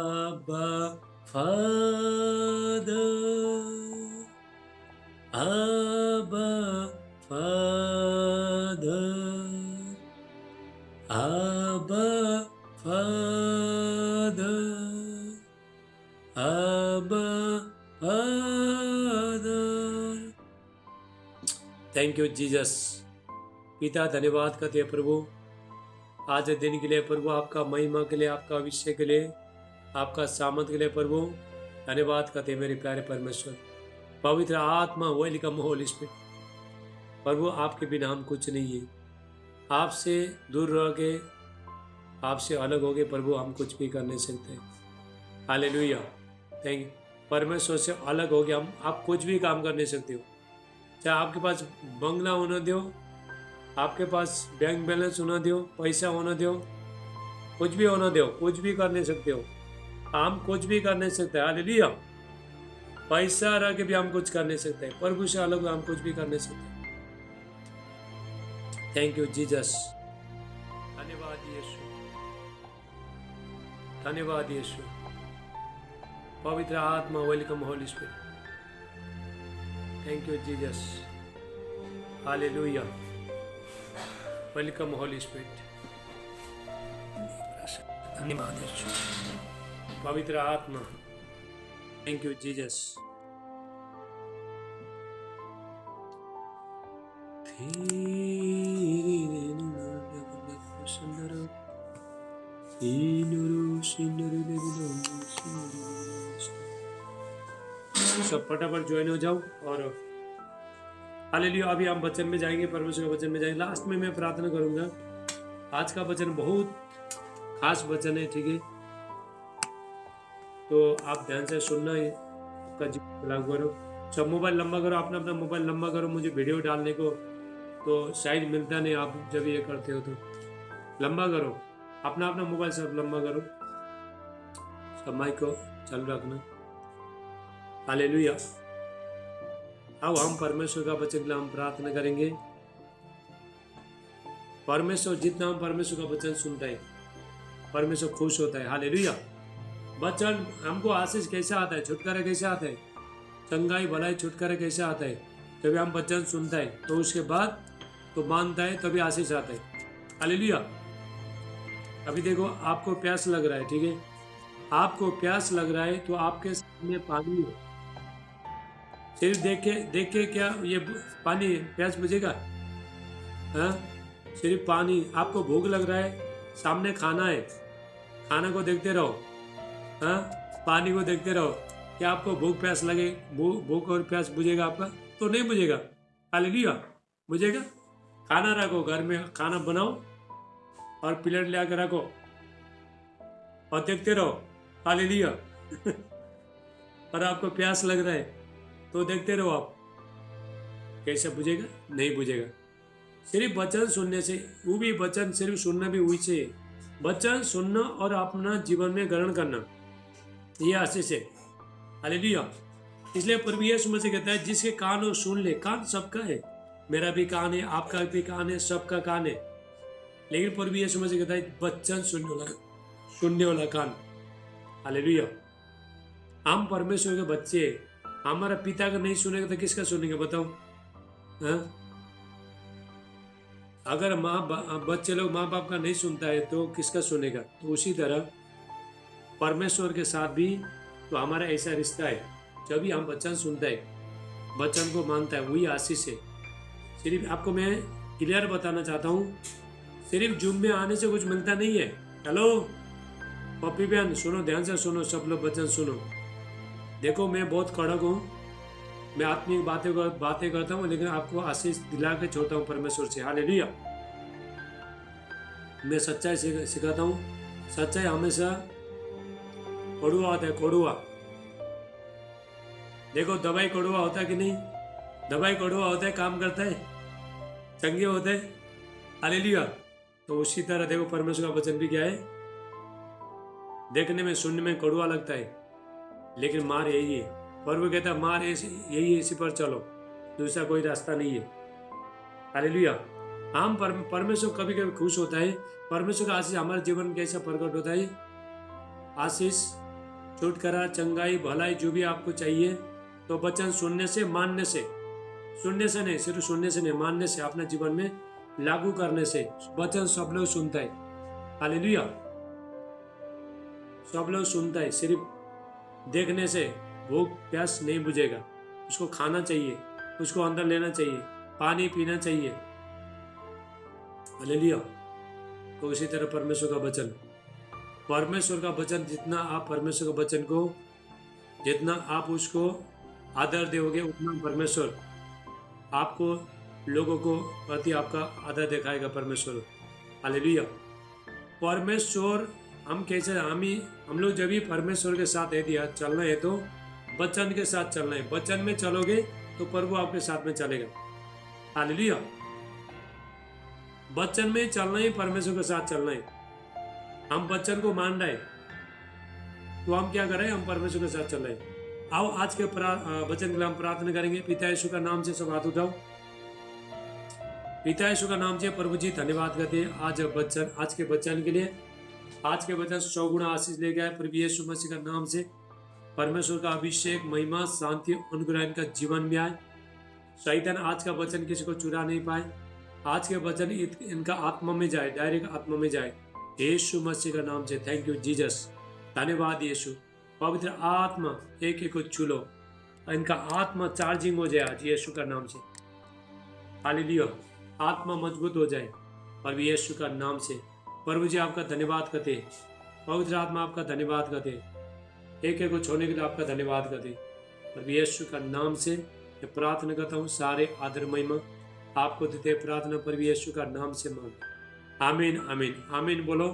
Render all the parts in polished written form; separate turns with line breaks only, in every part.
Abba Father, Abba Father, Abba Father, Abba Father. Thank you Jesus. पिता धन्यवाद करते हैं प्रभु आज दिन के लिए प्रभु, आपका महिमा के लिए, आपका अभिषेक के लिए, आपका सामर्थ के लिए प्रभु धन्यवाद करते हैं मेरे प्यारे परमेश्वर। पवित्र आत्मा वेलकम होली स्पिरिट। प्रभु आपके बिना हम कुछ नहीं है। आपसे दूर रह के, आपसे अलग हो गए प्रभु हम कुछ भी कर नहीं सकते। हालेलुया। Thank you. परमेश्वर से अलग हो गया हम, आप कुछ भी काम कर नहीं सकते हो। चाहे आपके पास बंगला होना दो, आपके पास बैंक बैलेंस होना दो, पैसा होना दो, कुछ भी होना दो, कुछ भी कर नहीं सकते हो। हम कुछ भी कर नहीं सकते। हालेलुया। पैसा रह के भी हम कुछ कर नहीं सकते। प्रभु से अलग हम कुछ भी कर नहीं सकते। Thank you Jesus. धन्यवाद यीशु, धन्यवाद यीशु। पवित्र आत्मा welcome Holi spirit. Thank you Jesus. Hallelujah. Welcome Holi spirit. धन्यवाद यीशु। पवित्र आत्मा। Thank you Jesus. सब फटाफट ज्वाइन हो जाओ और हालेलुया। अभी हम वचन में जाएंगे, परमेश्वर के वचन में जाएंगे। लास्ट में मैं प्रार्थना करूंगा। आज का वचन बहुत खास वचन है, ठीक है, तो आप ध्यान से सुनना है। आपका जीवन लागू करो। सब मोबाइल लंबा करो, अपना अपना मोबाइल लंबा करो। मुझे वीडियो डालने को तो शायद मिलता नहीं, आप जब ये करते हो तो लंबा करो। अपना अपना मोबाइल सब लंबा करो। सब माइक को चालू रखना। हालेलुया। अब हम परमेश्वर का वचन के लिए हम प्रार्थना करेंगे। परमेश्वर, जितना हम परमेश्वर का वचन सुनते हैं, परमेश्वर खुश होता है। हालेलुया। वचन हमको आशीष कैसे आता है, छुटकारा कैसे आता है, चंगाई भलाई छुटकारा कैसे आता है, जब हम वचन सुनता है तो उसके बाद तो मानता है, तभी आशीष आता है। हालेलुया। अभी देखो आपको प्यास लग रहा है, ठीक है, आपको प्यास लग रहा है तो आपके सामने पानी है। सिर्फ देख के क्या ये पानी प्यास बुझेगा? हाँ, सिर्फ पानी। आपको भूख लग रहा है, सामने खाना है, खाना को देखते रहो। हाँ, पानी को देखते रहो। क्या आपको भूख प्यास लगे, भूख और प्यास बुझेगा आपका? तो नहीं बुझेगा। हालेलुया। बुझेगा? खाना रखो, घर में खाना बनाओ और प्लेट ले आकर रखो और देखते रहो। हालेलुया। और आपको प्यास लग रहा है तो देखते रहो आप। कैसे बुझेगा? नहीं बुझेगा। सिर्फ वचन सुनने से, वो भी वचन सिर्फ सुनना भी वही से, वचन सुनना और अपना जीवन में ग्रहण करना, ये आशीष है। हालेलुया। इसलिए प्रभु यीशु मसीह कहता है जिसके कान हो सुन ले। कान सबका है, मेरा भी कान है, आपका भी कान है, सबका कान है। लेकिन प्रभु यीशु मसीह कहता है वचन सुनने वाला कान। हालेलुया। हम परमेश्वर के बच्चे, हमारा पिता का नहीं सुनेगा तो किसका सुनेंगे बताओ? हाँ? अगर बच्चे लोग माँ बाप का नहीं सुनता है तो किसका सुनेगा? तो उसी तरह परमेश्वर के साथ भी तो हमारा ऐसा रिश्ता है। जब भी हम वचन सुनता है, वचन को मानता है, वही आशीष है। सिर्फ आपको मैं क्लियर बताना चाहता हूँ, सिर्फ जूम में आने से कुछ मिलता नहीं है। हेलो पप्पी बहन, सुनो, ध्यान से सुनो, सब लोग वचन सुनो। देखो मैं बहुत कड़क हूँ, मैं आत्मिक बातें करता हूँ, लेकिन आपको आशीष दिला के छोड़ता हूँ परमेश्वर से। हालेलुया। मैं सच्चाई सिखाता हूँ। सच्चाई हमेशा कड़ुआ होता है, कड़ुआ। देखो दवाई कड़ुआ होता है कि नहीं? दवाई कड़ुआ होता है, काम करता है, चंगे होते हैं। हालेलुया। तो उसी तरह देखो परमेश्वर का वचन भी क्या है, देखने में सुनने में कड़ुआ लगता है, लेकिन मार यही है। प्रभु कहता है मार यही है, इसी पर चलो, दूसरा कोई रास्ता नहीं है। हालेलुया। हम परमेश्वर कभी कभी खुश होता है। परमेश्वर का आशीष हमारे जीवन में कैसा प्रकट होता है? आशीष छुटकारा, चंगाई, भलाई जो भी आपको चाहिए, तो वचन सुनने से, मानने से, सुनने से नहीं, सिर्फ सुनने से नहीं, मानने से, अपने जीवन में लागू करने से। वचन सब लोग सुनता है, हालेलुया, सब लोग सुनता है। सिर्फ देखने से भूख प्यास नहीं बुझेगा, उसको खाना चाहिए, उसको अंदर लेना चाहिए, पानी पीना चाहिए, हालेलुया। तो इसी तरह परमेश्वर का वचन, परमेश्वर का वचन, जितना आप परमेश्वर का वचन को, जितना आप उसको आदर दोगे, उतना परमेश्वर आपको, लोगों को प्रति आपका आदर दिखाएगा परमेश्वर, हालेलुया। परमेश्वर, हम कैसे, हम लोग जब भी परमेश्वर के साथ है दिया चलना है, तो वचन के साथ चलना है। वचन में चलोगे तो प्रभु आपके साथ में चलेगा, हालेलुया। वचन में चलना है, परमेश्वर के साथ चलना है। हम वचन को मान रहे तो हम क्या कर रहे हैं, हम परमेश्वर के साथ चल रहे हैं। आओ आज के वचन के लिए हम प्रार्थना करेंगे। पिता यीशु का नाम से सब हाथ उठाओ। पिता यीशु का नाम से प्रभु जी धन्यवाद करते हैं आज के वचन के लिए। आज के वचन 100 गुना आशीष ले गया है प्रभु यीशु मसीह का नाम से। परमेश्वर का अभिषेक, महिमा, शांति, अनुग्रह इनका जीवन में आए। शैतान आज का वचन किसी को चुरा नहीं पाए। आज के वचन इनका आत्मा में जाए, डायरेक्ट आत्मा में जाए, यीशु मसीह का नाम से। थैंक यू जीसस, धन्यवाद यीशु। पवित्र आत्मा एक एक को छू लो, इनका आत्मा चार्जिंग हो जाए आज यीशु का नाम से, हालेलुया। आत्मा मजबूत हो जाए प्रभु यीशु का नाम से। प्रभु जी आपका धन्यवाद करते, पवित्र आत्मा आपका धन्यवाद करते, एक एक को छोड़ने के लिए आपका धन्यवाद करते प्रभु यीशु का नाम से। मैं प्रार्थना करता हूँ, सारे आदर महिमा आपको देते प्रार्थना प्रभु यीशु का नाम से मांग, आमीन आमीन आमीन। बोलो।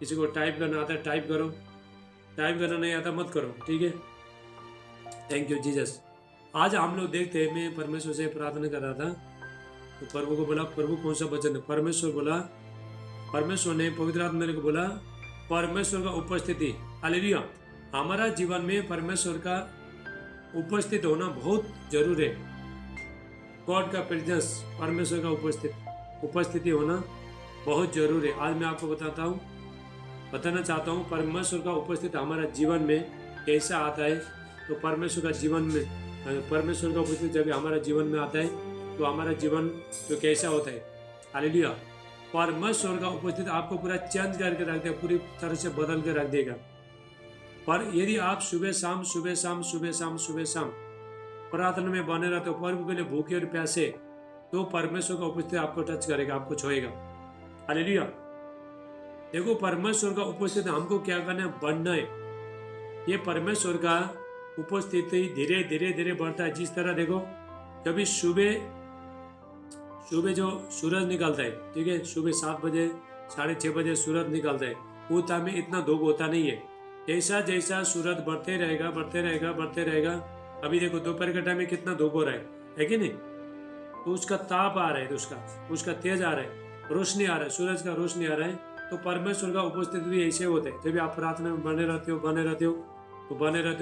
किसी को टाइप करना आता है टाइप करो, टाइप करना नहीं आता मत करो, ठीक है। Thank you Jesus. आज हम लोग देखते हैं, मैं परमेश्वर से प्रार्थना कर रहा था, तो प्रभु को बोला, प्रभु कौन सा वचन है? परमेश्वर बोला, परमेश्वर ने, पवित्र आत्मा मेरे को बोला, परमेश्वर का उपस्थिति, हालेलुया। हमारा जीवन में परमेश्वर का उपस्थित होना बहुत जरूर है। गॉड का प्रेजेंस, परमेश्वर का उपस्थिति होना बहुत जरूरी है। आज मैं आपको बताना चाहता हूँ परमेश्वर का उपस्थित हमारा जीवन में कैसा आता है। तो परमेश्वर का जीवन में, परमेश्वर का उपस्थित जब हमारा जीवन में आता है तो हमारा जीवन तो कैसा होता है, हालेलुया। परमेश्वर का उपस्थित आपको पूरा चेंज करके रख देगा, पूरी तरह से बदल के रख देगा। पर यदि आप सुबह शाम प्रार्थना में बने रहते हो, प्रभु के लिए भूखे और प्यासे, तो परमेश्वर का उपस्थित आपको टच करेगा, आपको छुएगा, हालेलुया। देखो, परमेश्वर का उपस्थित हमको क्या करना है, बढ़ना है। ये परमेश्वर का उपस्थिति धीरे धीरे धीरे बढ़ता है। जिस तरह देखो, कभी सुबह जो सूरज निकलता है, ठीक है, सुबह 7 बजे 6:30 बजे सूरज निकलता है, वो टाइम में इतना धूप होता नहीं है। जैसा जैसा सूरज बढ़ते रहेगा। अभी देखो दोपहर के टाइम में कितना धूप हो रहा है कि नहीं? तो उसका ताप आ रहा है, तो उसका तेज आ रहा है, रोशनी आ रहा है, सूरज का रोशनी आ रहा है। तो परमेश्वर का उपस्थित भी ऐसे होता है। जब आप प्रार्थना में बने रहते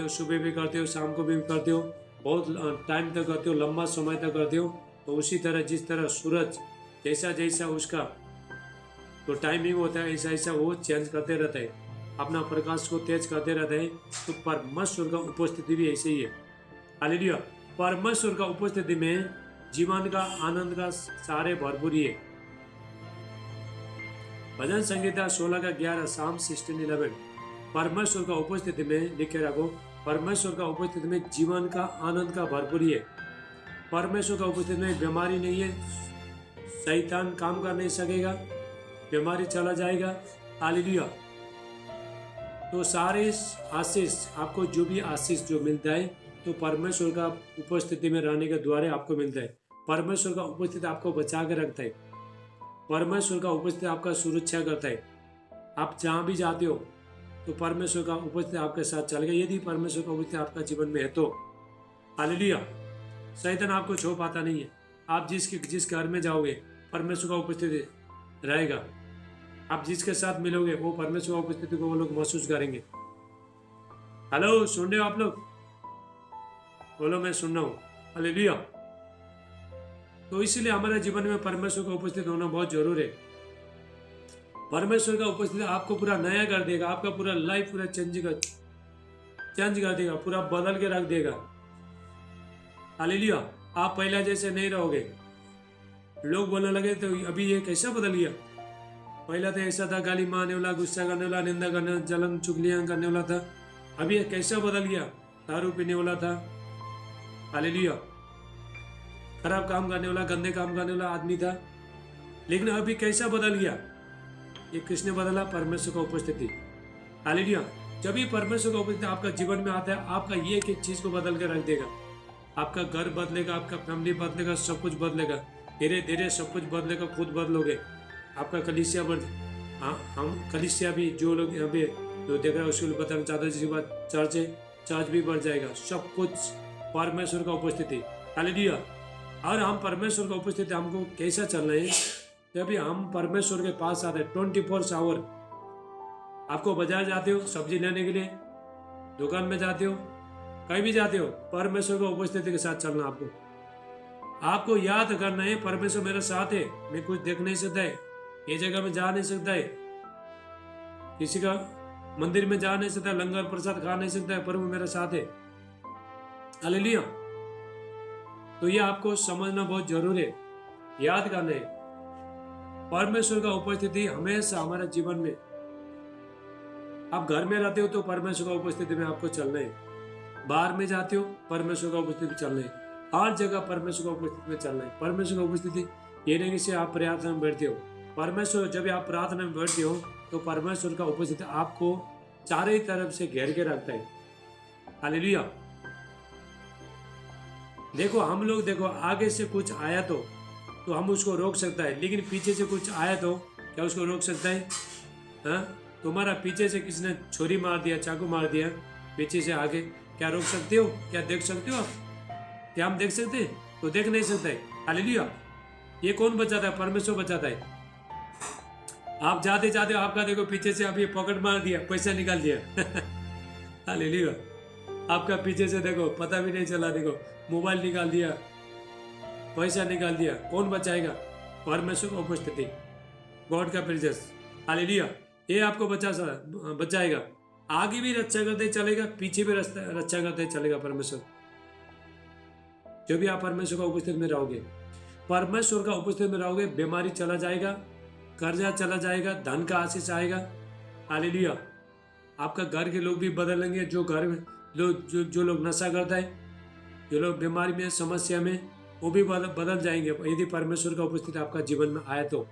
हो, सुबह भी करते हो, शाम को भी करते हो, बहुत टाइम तक करते हो, लंबा समय तक करते हो। तो उसी तरह, जिस तरह सूरज जैसा उसका तो टाइमिंग होता है, ऐसा वो चेंज करते रहता है, अपना प्रकाश को तेज करते रहता है। तो परमेश्वर का उपस्थिति भी ऐसे ही है, हालेलुया। परमेश्वर का उपस्थिति में जीवन का आनंद का सारे भरपूरी है। भजन संगीता 16:11, साम 16:11। परमेश्वर का उपस्थिति में लिखे रखो, परमेश्वर का उपस्थिति में जीवन का आनंद का भरपूरी है। परमेश्वर का उपस्थिति में बीमारी नहीं है, शैतान काम कर नहीं सकेगा, बीमारी चला जाएगा, हालेलुया। तो सारे आशीष, आपको जो भी आशीष जो मिलता है, तो परमेश्वर का उपस्थिति में रहने के द्वारा आपको मिलता है। परमेश्वर का उपस्थिति आपको बचा के रखता है। परमेश्वर का उपस्थिति आपका सुरक्षा करता है। आप जहाँ भी जाते हो तो परमेश्वर का उपस्थिति आपके साथ चलेगा। यदि परमेश्वर का उपस्थिति आपका जीवन में है तो, हालेलुया, शैतान आपको छू पाता नहीं है। आप जिस घर में जाओगे परमेश्वर का उपस्थिति रहेगा। आप जिसके साथ मिलोगे वो परमेश्वर की उपस्थिति को वो लोग महसूस करेंगे। हेलो, सुन रहे हो आप लोग? बोलो, मैं सुन रहा हूँ, हालेलुया। तो इसलिए हमारे जीवन में परमेश्वर का उपस्थित होना बहुत जरूरी है। परमेश्वर का उपस्थिति आपको पूरा नया कर देगा, आपका पूरा लाइफ पूरा चेंज कर देगा, पूरा बदल के रख देगा। हालेलुया। आप पहला जैसे नहीं रहोगे। लोग बोलने लगे तो अभी ये कैसा बदल गया, पहला तो ऐसा था, गाली मारने वाला, गुस्सा करने वाला, निंदा करने, जलन चुगलियां करने वाला था। अभी ये कैसा बदल गया, दारू पीने वाला था। हालेलुया। खराब काम करने वाला, गंदे काम करने वाला आदमी था। लेकिन अभी कैसा बदल गया, ये किसने बदला? परमेश्वर का उपस्थिति। हालेलुया। जब भी परमेश्वर का उपस्थिति आपका जीवन में आता है, आपका ये एक चीज को बदल के रख देगा। आपका घर बदलेगा, आपका फैमिली बदलेगा, सब कुछ बदलेगा। धीरे धीरे सब कुछ बदलेगा, खुद बदलोगे। आपका कलीसिया बढ़, हाँ हम कलीसिया भी, जो लोग यहाँ पे जो देख रहे हैं उसको बताना चाहते हैं, जिसके बाद चर्च है, चर्च भी बढ़ जाएगा। सब कुछ परमेश्वर का उपस्थिति। हालेलुया। और हम परमेश्वर का उपस्थिति हमको कैसा चलना है, जब हम परमेश्वर के पास आते हैं 24 आवर। आपको बाजार जाते हो सब्जी लेने के लिए, दुकान में जाते हो, कहीं भी जाते हो, परमेश्वर का उपस्थिति के साथ चलना। आपको याद करना है, परमेश्वर मेरे साथ है, मैं कुछ देख नहीं सकता है, ये जगह में जा नहीं सकता है, किसी का मंदिर में जा नहीं सकता, लंगर प्रसाद खा नहीं सकता है, प्रभु मेरे साथ है। हालेलुया। तो ये आपको समझना बहुत जरूरी है, याद करना है। परमेश्वर का उपस्थिति हमेशा हमारे जीवन में, आप घर में रहते हो तो परमेश्वर का उपस्थिति में आपको चलना है, बाहर में जाते हो परमेश्वर का उपस्थिति चलना है, हर जगह परमेश्वर का उपस्थिति में चलना है। परमेश्वर का उपस्थिति ये नहीं कि आप प्रार्थना में बैठते हो, परमेश्वर जब आप प्रार्थना में बैठते हो तो परमेश्वर का उपस्थिति आपको चारों तरफ से घेर के रखता है। हालेलुया। देखो हम लोग, देखो आगे से कुछ आया तो हम उसको रोक सकता है, लेकिन पीछे से कुछ आया तो क्या उसको रोक सकता है? हाँ, तुम्हारा पीछे से किसी ने छुरी मार दिया, चाकू मार दिया, पीछे से आगे, क्या रोक सकते हो? क्या देख सकते हो आप? क्या हम देख सकते हैं? तो देख नहीं सकते। हालेलुया। ये कौन बचाता है? परमेश्वर बचाता है। आप जाते जाते आपका देखो पीछे से आप ये पॉकेट मार दिया, पैसा निकाल दिया। हालेलुया। आपका पीछे से देखो पता भी नहीं चला, देखो मोबाइल निकाल दिया, पैसा निकाल दिया, कौन बचाएगा? परमेश्वर की उपस्थिति, गॉड का प्रेजेंस। हालेलुया। ये आपको बचाएगा, आगे भी रक्षा करते चलेगा, पीछे भी रक्षा करते चलेगा परमेश्वर। जो भी आप परमेश्वर का उपस्थिति में रहोगे, परमेश्वर का उपस्थिति में रहोगे, बीमारी चला जाएगा, कर्जा चला जाएगा, धन का आशीष आएगा। हालेलुया। आपका घर के लोग भी बदलेंगे, जो घर में जो लोग नशा करता है, जो लोग बीमारी में, समस्या में, वो भी बदल जाएंगे यदि परमेश्वर का उपस्थिति आपका जीवन में आया तो।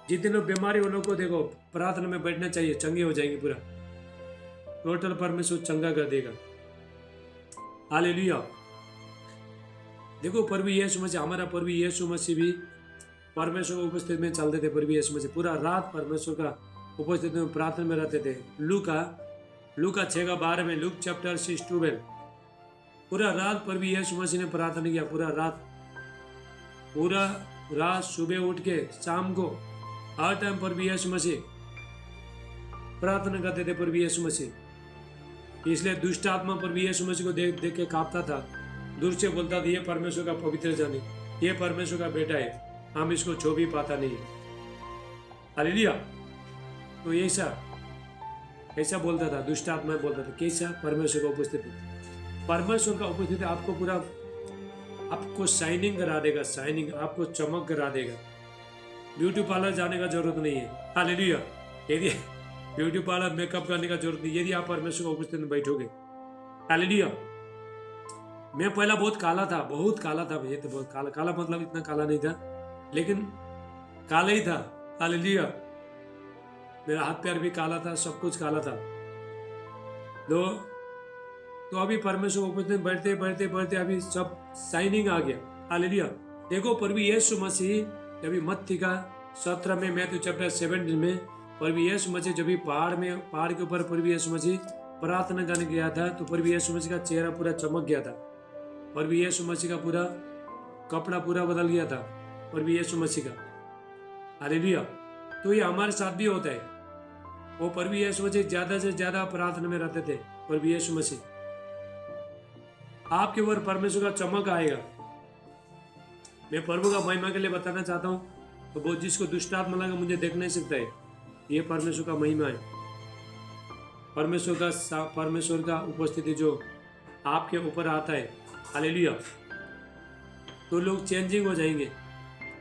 जितने लोग बीमारी वो लोग को देखो प्रार्थना में बैठना चाहिए, चंगे हो जाएंगे, पूरा टोटल परमेश्वर चंगा कर देगा। हालेलुया। देखो प्रभु यीशु मसीह, हमारा प्रभु यीशु मसीह भी परमेश्वर की उपस्थिति में चलते थे। प्रभु यीशु मसीह पूरा रात परमेश्वर का उपस्थिति में प्रार्थना में रहते थे। लूका 6:12 में, लूक चैप्टर 6:12, पूरा रात प्रभु यीशु मसीह ने प्रार्थना किया। पूरा रात सुबह उठ के शाम को हर टाइम प्रभु यीशु मसीह प्रार्थना करते थे। प्रभु यीशु मसीह, इसलिए दुष्ट आत्मा प्रभु यीशु मसीह को देख देख के कांपता था, दूर से बोलता था ये परमेश्वर का पवित्र जन है, ये परमेश्वर का बेटा है, हम इसको छू भी पाता नहीं। हालेलुया। तो ऐसा बोलता था, दुष्ट आत्मा बोलता था, कैसा? परमेश्वर का उपस्थिति। परमेश्वर का उपस्थिति आपको पूरा, आपको शाइनिंग करा देगा, शाइनिंग, आपको चमक करा देगा। ब्यूटी पार्लर जाने का जरूरत नहीं है। हालेलुया। यदि ब्यूटी पार्लर मेकअप करने का जरूरत नहीं, यदि आप परमेश्वर का उपस्थिति में बैठोगे। हालेलुया। मैं पहला बहुत काला था, बहुत काला था। ये तो बहुत काला मतलब इतना काला नहीं था, लेकिन काला ही था। हालेलुया। मेरा हाथ पैर भी काला था, सब कुछ काला था। तो अभी परमेश्वर उपस्थिति में बैठते बैठते बैठते अभी सब शाइनिंग आ गया। हालेलुया। देखो प्रभु यीशु मसीह जब मत्ती का 17 में, मैथ्यू चैप्टर 17 में, प्रभु यीशु मसीह जब पहाड़ के ऊपर प्रभु यीशु मसीह प्रार्थना करने गया था, तो प्रभु यीशु मसीह का चेहरा पूरा चमक गया था। प्रभु यीशु मसीह का पूरा कपड़ा पूरा बदल गया था, प्रभु यीशु मसीह का। हालेलुया। तो ये हमारे साथ भी होता है। वो प्रभु यीशु मसीह ज्यादा से ज्यादा प्रार्थना में रहते थे। प्रभु यीशु मसीह, आपके ऊपर परमेश्वर का चमक आएगा। मैं प्रभु का महिमा के लिए बताना चाहता हूँ, तो वो जिसको दुष्ट आत्मा लगा मुझे देख नहीं सकता है। ये परमेश्वर का महिमा है। परमेश्वर का उपस्थिति जो आपके ऊपर आता है, हालेलुया, तो लोग चेंजिंग हो जाएंगे।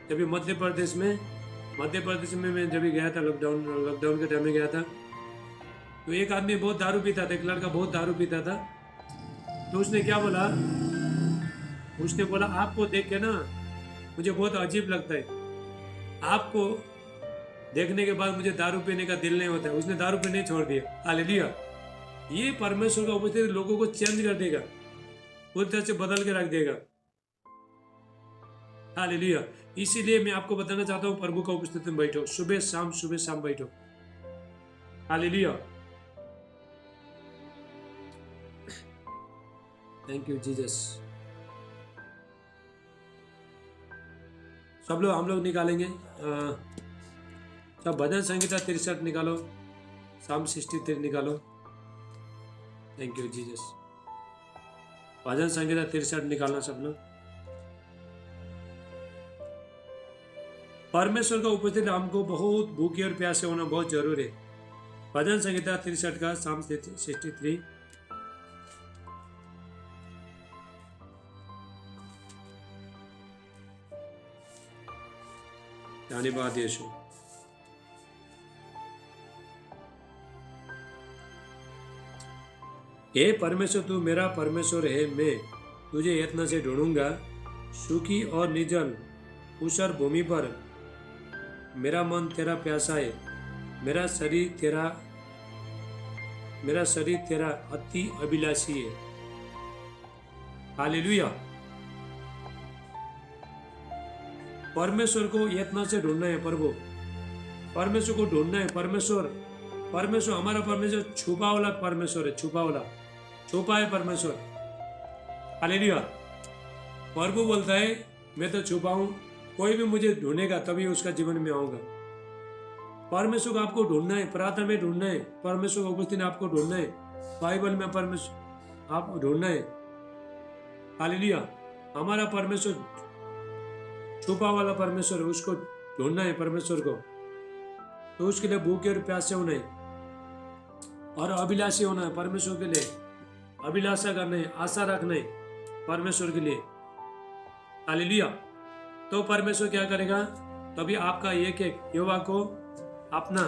जब मध्य प्रदेश में मैं जब गया था, लॉकडाउन के टाइम में गया था, तो एक आदमी बहुत दारू पीता था, एक लड़का बहुत दारू पीता था। तो उसने क्या बोला, उसने बोला आपको देख के ना मुझे बहुत अजीब लगता है, आपको देखने के बाद मुझे दारू पीने का दिल नहीं होता है। उसने दारू पीने छोड़ दिया। हालेलुया। ये परमेश्वर का उपस्थिति लोगों को चेंज कर देगा, पूरी तरह से बदल के रख देगा। हालेलुया। इसीलिए मैं आपको बताना चाहता हूँ, प्रभु का उपस्थिति में बैठो, सुबह शाम बैठो। हालेलुया। Thank you Jesus. सब लोग हम लोग निकालेंगे, सब भजन संगीता 63 निकालो, Psalm 63 निकालो। Thank you Jesus. भजन संगीता 63 निकालना सब लोग। परमेश्वर का उपस्थिति हमको बहुत भूखे और प्यासे होना बहुत जरूरी है। भजन संगीता 63 का Psalm 63। धन्यवाद यीशु। हे परमेश्वर, तू मेरा परमेश्वर है, मैं तुझे यत्न से ढूंढूंगा। सूखी और निर्जल ऊसर भूमि पर मेरा मन तेरा प्यासा है, मेरा शरीर तेरा अति अभिलाषी है। हालेलुया। परमेश्वर को यत्न से ढूंढना है। प्रभु परमेश्वर को ढूंढना है। परमेश्वर हमारा परमेश्वर छुपा वाला परमेश्वर है, छुपा है परमेश्वर। हालेलुया। प्रभु बोलता है मैं तो छुपा हूं, कोई भी मुझे ढूंढेगा तभी उसका जीवन में आऊंगा। परमेश्वर को आपको ढूंढना है, प्रार्थना में ढूंढना है, परमेश्वर की उपस्थिति आपको ढूंढना है, बाइबल में परमेश्वर आपको ढूंढना है। हालेलुया। हमारा परमेश्वर छुपा वाला परमेश्वर है, उसको ढूंढना है परमेश्वर को। तो उसके लिए भूखे और प्यासे होना है और अभिलाषी होना है। परमेश्वर के लिए अभिलाषा करना है, आशा रखना है परमेश्वर के लिए। हालेलुया। तो परमेश्वर क्या करेगा, तभी आपका एक युवा को अपना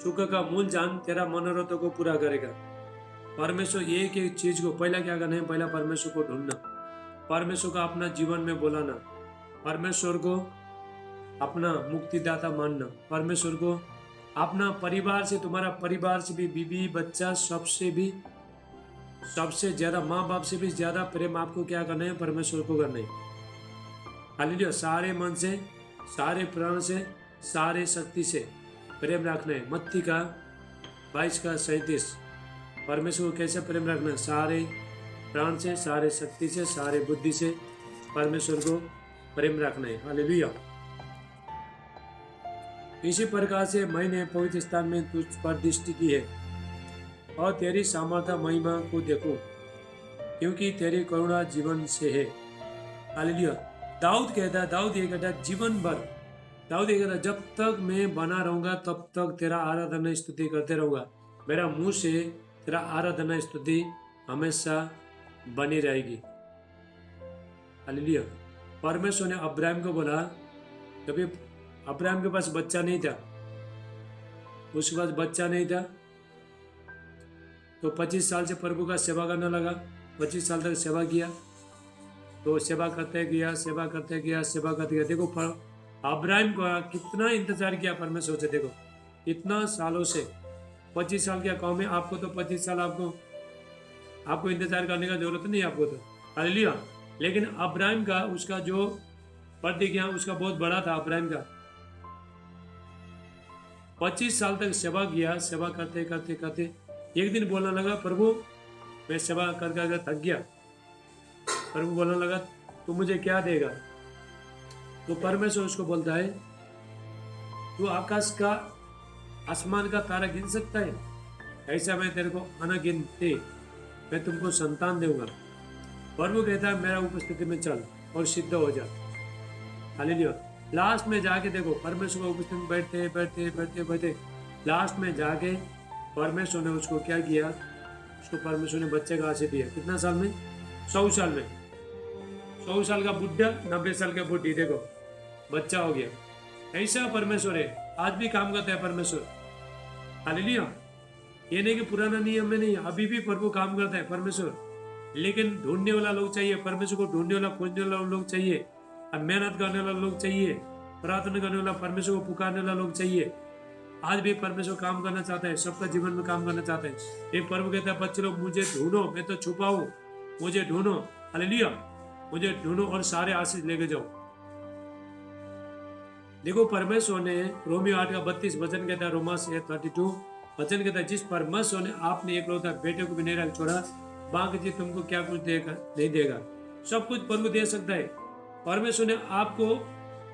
सुख का मूल जान तेरा मनोरथों को पूरा करेगा। परमेश्वर एक एक चीज को पहला क्या करना है, पहला परमेश्वर को ढूंढना, परमेश्वर को अपना जीवन में बुलाना, परमेश्वर को अपना मुक्तिदाता मानना, परमेश्वर को अपना परिवार से, तुम्हारा परिवार से भी, बीवी बच्चा सबसे ज्यादा, माँ बाप से भी ज्यादा प्रेम आपको क्या करना है, परमेश्वर को करना है। हालेलुया। सारे मन से, सारे प्राण से, सारे शक्ति से प्रेम रखना है। मत्ती का 22 का 37। परमेश्वर को कैसे प्रेम रखना है, सारे प्राण से, सारे शक्ति से, सारे बुद्धि से परमेश्वर को प्रेम रखना है। हालेलुया। इसी प्रकार से मैंने पवित्र स्थान में तुझ पर दृष्टि की है और तेरी सामर्थ्य महिमा को देखूं, क्योंकि तेरी करुणा जीवन से है। हालेलुया। दाऊद ये कहता है जीवन भर, दाऊद ये कहता है जब तक मैं बना रहूंगा तब तक तेरा आराधना स्तुति करते रहूंगा। मेरा मुंह से तेरा आराधना स्तुति हमेशा बनी रहेगी। हालेलुया। परमेश्वर ने अब्राहम को बोला, कभी अब्राहम के पास बच्चा नहीं था, उसके पास बच्चा नहीं था, तो 25 साल से प्रभु का सेवा करने लगा। 25 साल तक सेवा किया, तो सेवा करते गया। देखो अब्राहम को कितना इंतजार किया परमेश्वर से। देखो इतना सालों से, 25 साल क्या कौम है आपको, तो 25 साल आपको इंतजार करने का जरूरत नहीं आपको तो। हालेलुया। लेकिन अब्राहम का, उसका जो प्रतिज्ञा उसका बहुत बड़ा था। अब्राहम का 25 साल तक सेवा किया। सेवा करते करते एक दिन बोलने लगा, प्रभु मैं सेवा कर थक गया। प्रभु बोलने लगा तू मुझे क्या देगा। तो परमेश्वर उसको बोलता है, तू आकाश का, आसमान का तारा गिन सकता है, ऐसा मैं तेरे को अनगिनते मैं तुमको संतान दूंगा। प्रभु कहता है मेरा उपस्थिति में चल और सिद्ध हो जा। हालेलुया। लास्ट में जाके देखो परमेश्वर का उपस्थिति में बैठते बैठते बैठते बैठते लास्ट में जाके परमेश्वर ने उसको क्या किया, उसको परमेश्वर ने बच्चे का आशीष दिया। कितना साल में? 100 साल में। 100 साल का बुढ़ा, 90 साल का बुढ़ी, देखो बच्चा हो गया। ऐसा परमेश्वर है, आज भी काम करता है परमेश्वर। हालेलुया। ये नहीं कि पुराना नियम में नहीं, अभी भी प्रभु काम करता है परमेश्वर, लेकिन ढूंढने वाला लोग चाहिए, परमेश्वर को ढूंढने वाला खोजने वाला लोग चाहिए, अब मेहनत करने वाला लोग चाहिए, प्रार्थना करने वाला, परमेश्वर को पुकारने वाला लोग चाहिए। आज भी परमेश्वर काम करना चाहता है, सबका जीवन में काम करना चाहता है। एक प्रभु कहता है बच्चे लोग मुझे ढूंढो, मैं तो छुपा हूं, मुझे ढूंढो। हालेलुया। मुझे ढूंढो और सारे आशीष लेके जाओ। देखो परमेश्वर ने रोमियो 8 का 32 वचन कहता है, रोमास 8:32 वचन कहता है, जिस परमेश्वर ने आपने एकलौता बेटे को भी नहीं रख छोड़ा, बाकी चीज तुमको क्या कुछ देगा? नहीं देगा। सब कुछ प्रभु दे सकता है। परमेश्वर ने आपको,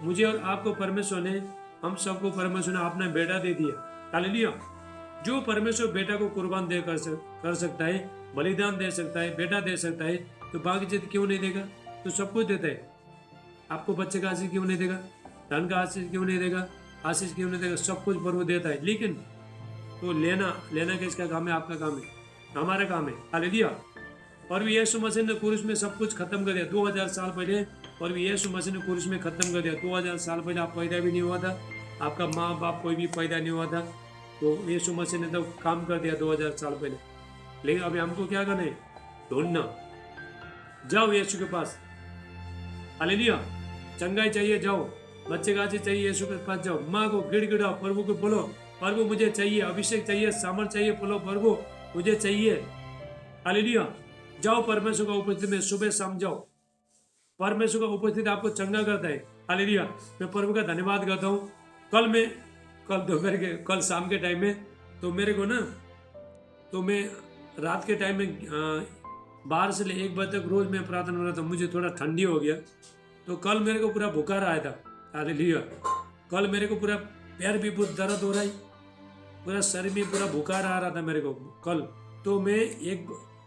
मुझे और आपको, परमेश्वर ने, हम सबको परमेश्वर ने अपना बेटा दे दिया। हालेलुया। जो परमेश्वर बेटा को कुर्बान दे कर सकता है, बलिदान दे सकता है, बेटा दे सकता है, तो बाकी चीज क्यों नहीं देगा? तो सब कुछ देता है। आपको बच्चे का आशीष क्यों नहीं देगा? धन का आशीष क्यों नहीं देगा? आशीष क्यों नहीं देगा? सब कुछ प्रभु देता है। लेकिन तो लेना किसका काम है? आपका काम है, हमारा काम है। हालेलुया। और भी यीशु मसीह ने क्रूस में सब कुछ खत्म कर दिया 2000 साल पहले। और भी यीशु मसीह ने क्रूस में खत्म कर दिया। 2000 साल पहले आप पैदा भी नहीं हुआ था, आपका माँ बाप कोई भी पैदा नहीं हुआ था, तो यीशु मसीह ने तो काम कर दिया 2000 साल पहले। लेकिन अभी हमको क्या करना है? ढूंढना। जाओ यीशु के पास। हालेलुया। चंगाई चाहिए, जाओ। बच्चे का आशीष चाहिए, यीशु के पास जाओ। माँ को गिड़गिड़ाओ, प्रभु को बोलो, प्रभु मुझे चाहिए, अभिषेक चाहिए, सामर्थ चाहिए, बोलो प्रभु मुझे चाहिए। हालेलुया। जाओ परमेश्वर का उपस्थिति में, सुबह शाम जाओ। परमेश्वर का उपस्थिति आपको चंगा करता है। हालेलुया। मैं प्रभु का धन्यवाद करता हूँ। कल दोपहर के, कल शाम के टाइम में, तो मेरे को ना, तो मैं रात के टाइम में 12 से 1 बजे तक रोज मैं प्रार्थना कर रहा था। मुझे थोड़ा ठंडी हो गया, तो कल मेरे को पूरा बुखार आया था। हालेलुया। कल मेरे को पूरा पैर भी बहुत दर्द हो रहा है, पूरा शरीर में पूरा बुखार आ रहा था मेरे को कल। तो मैं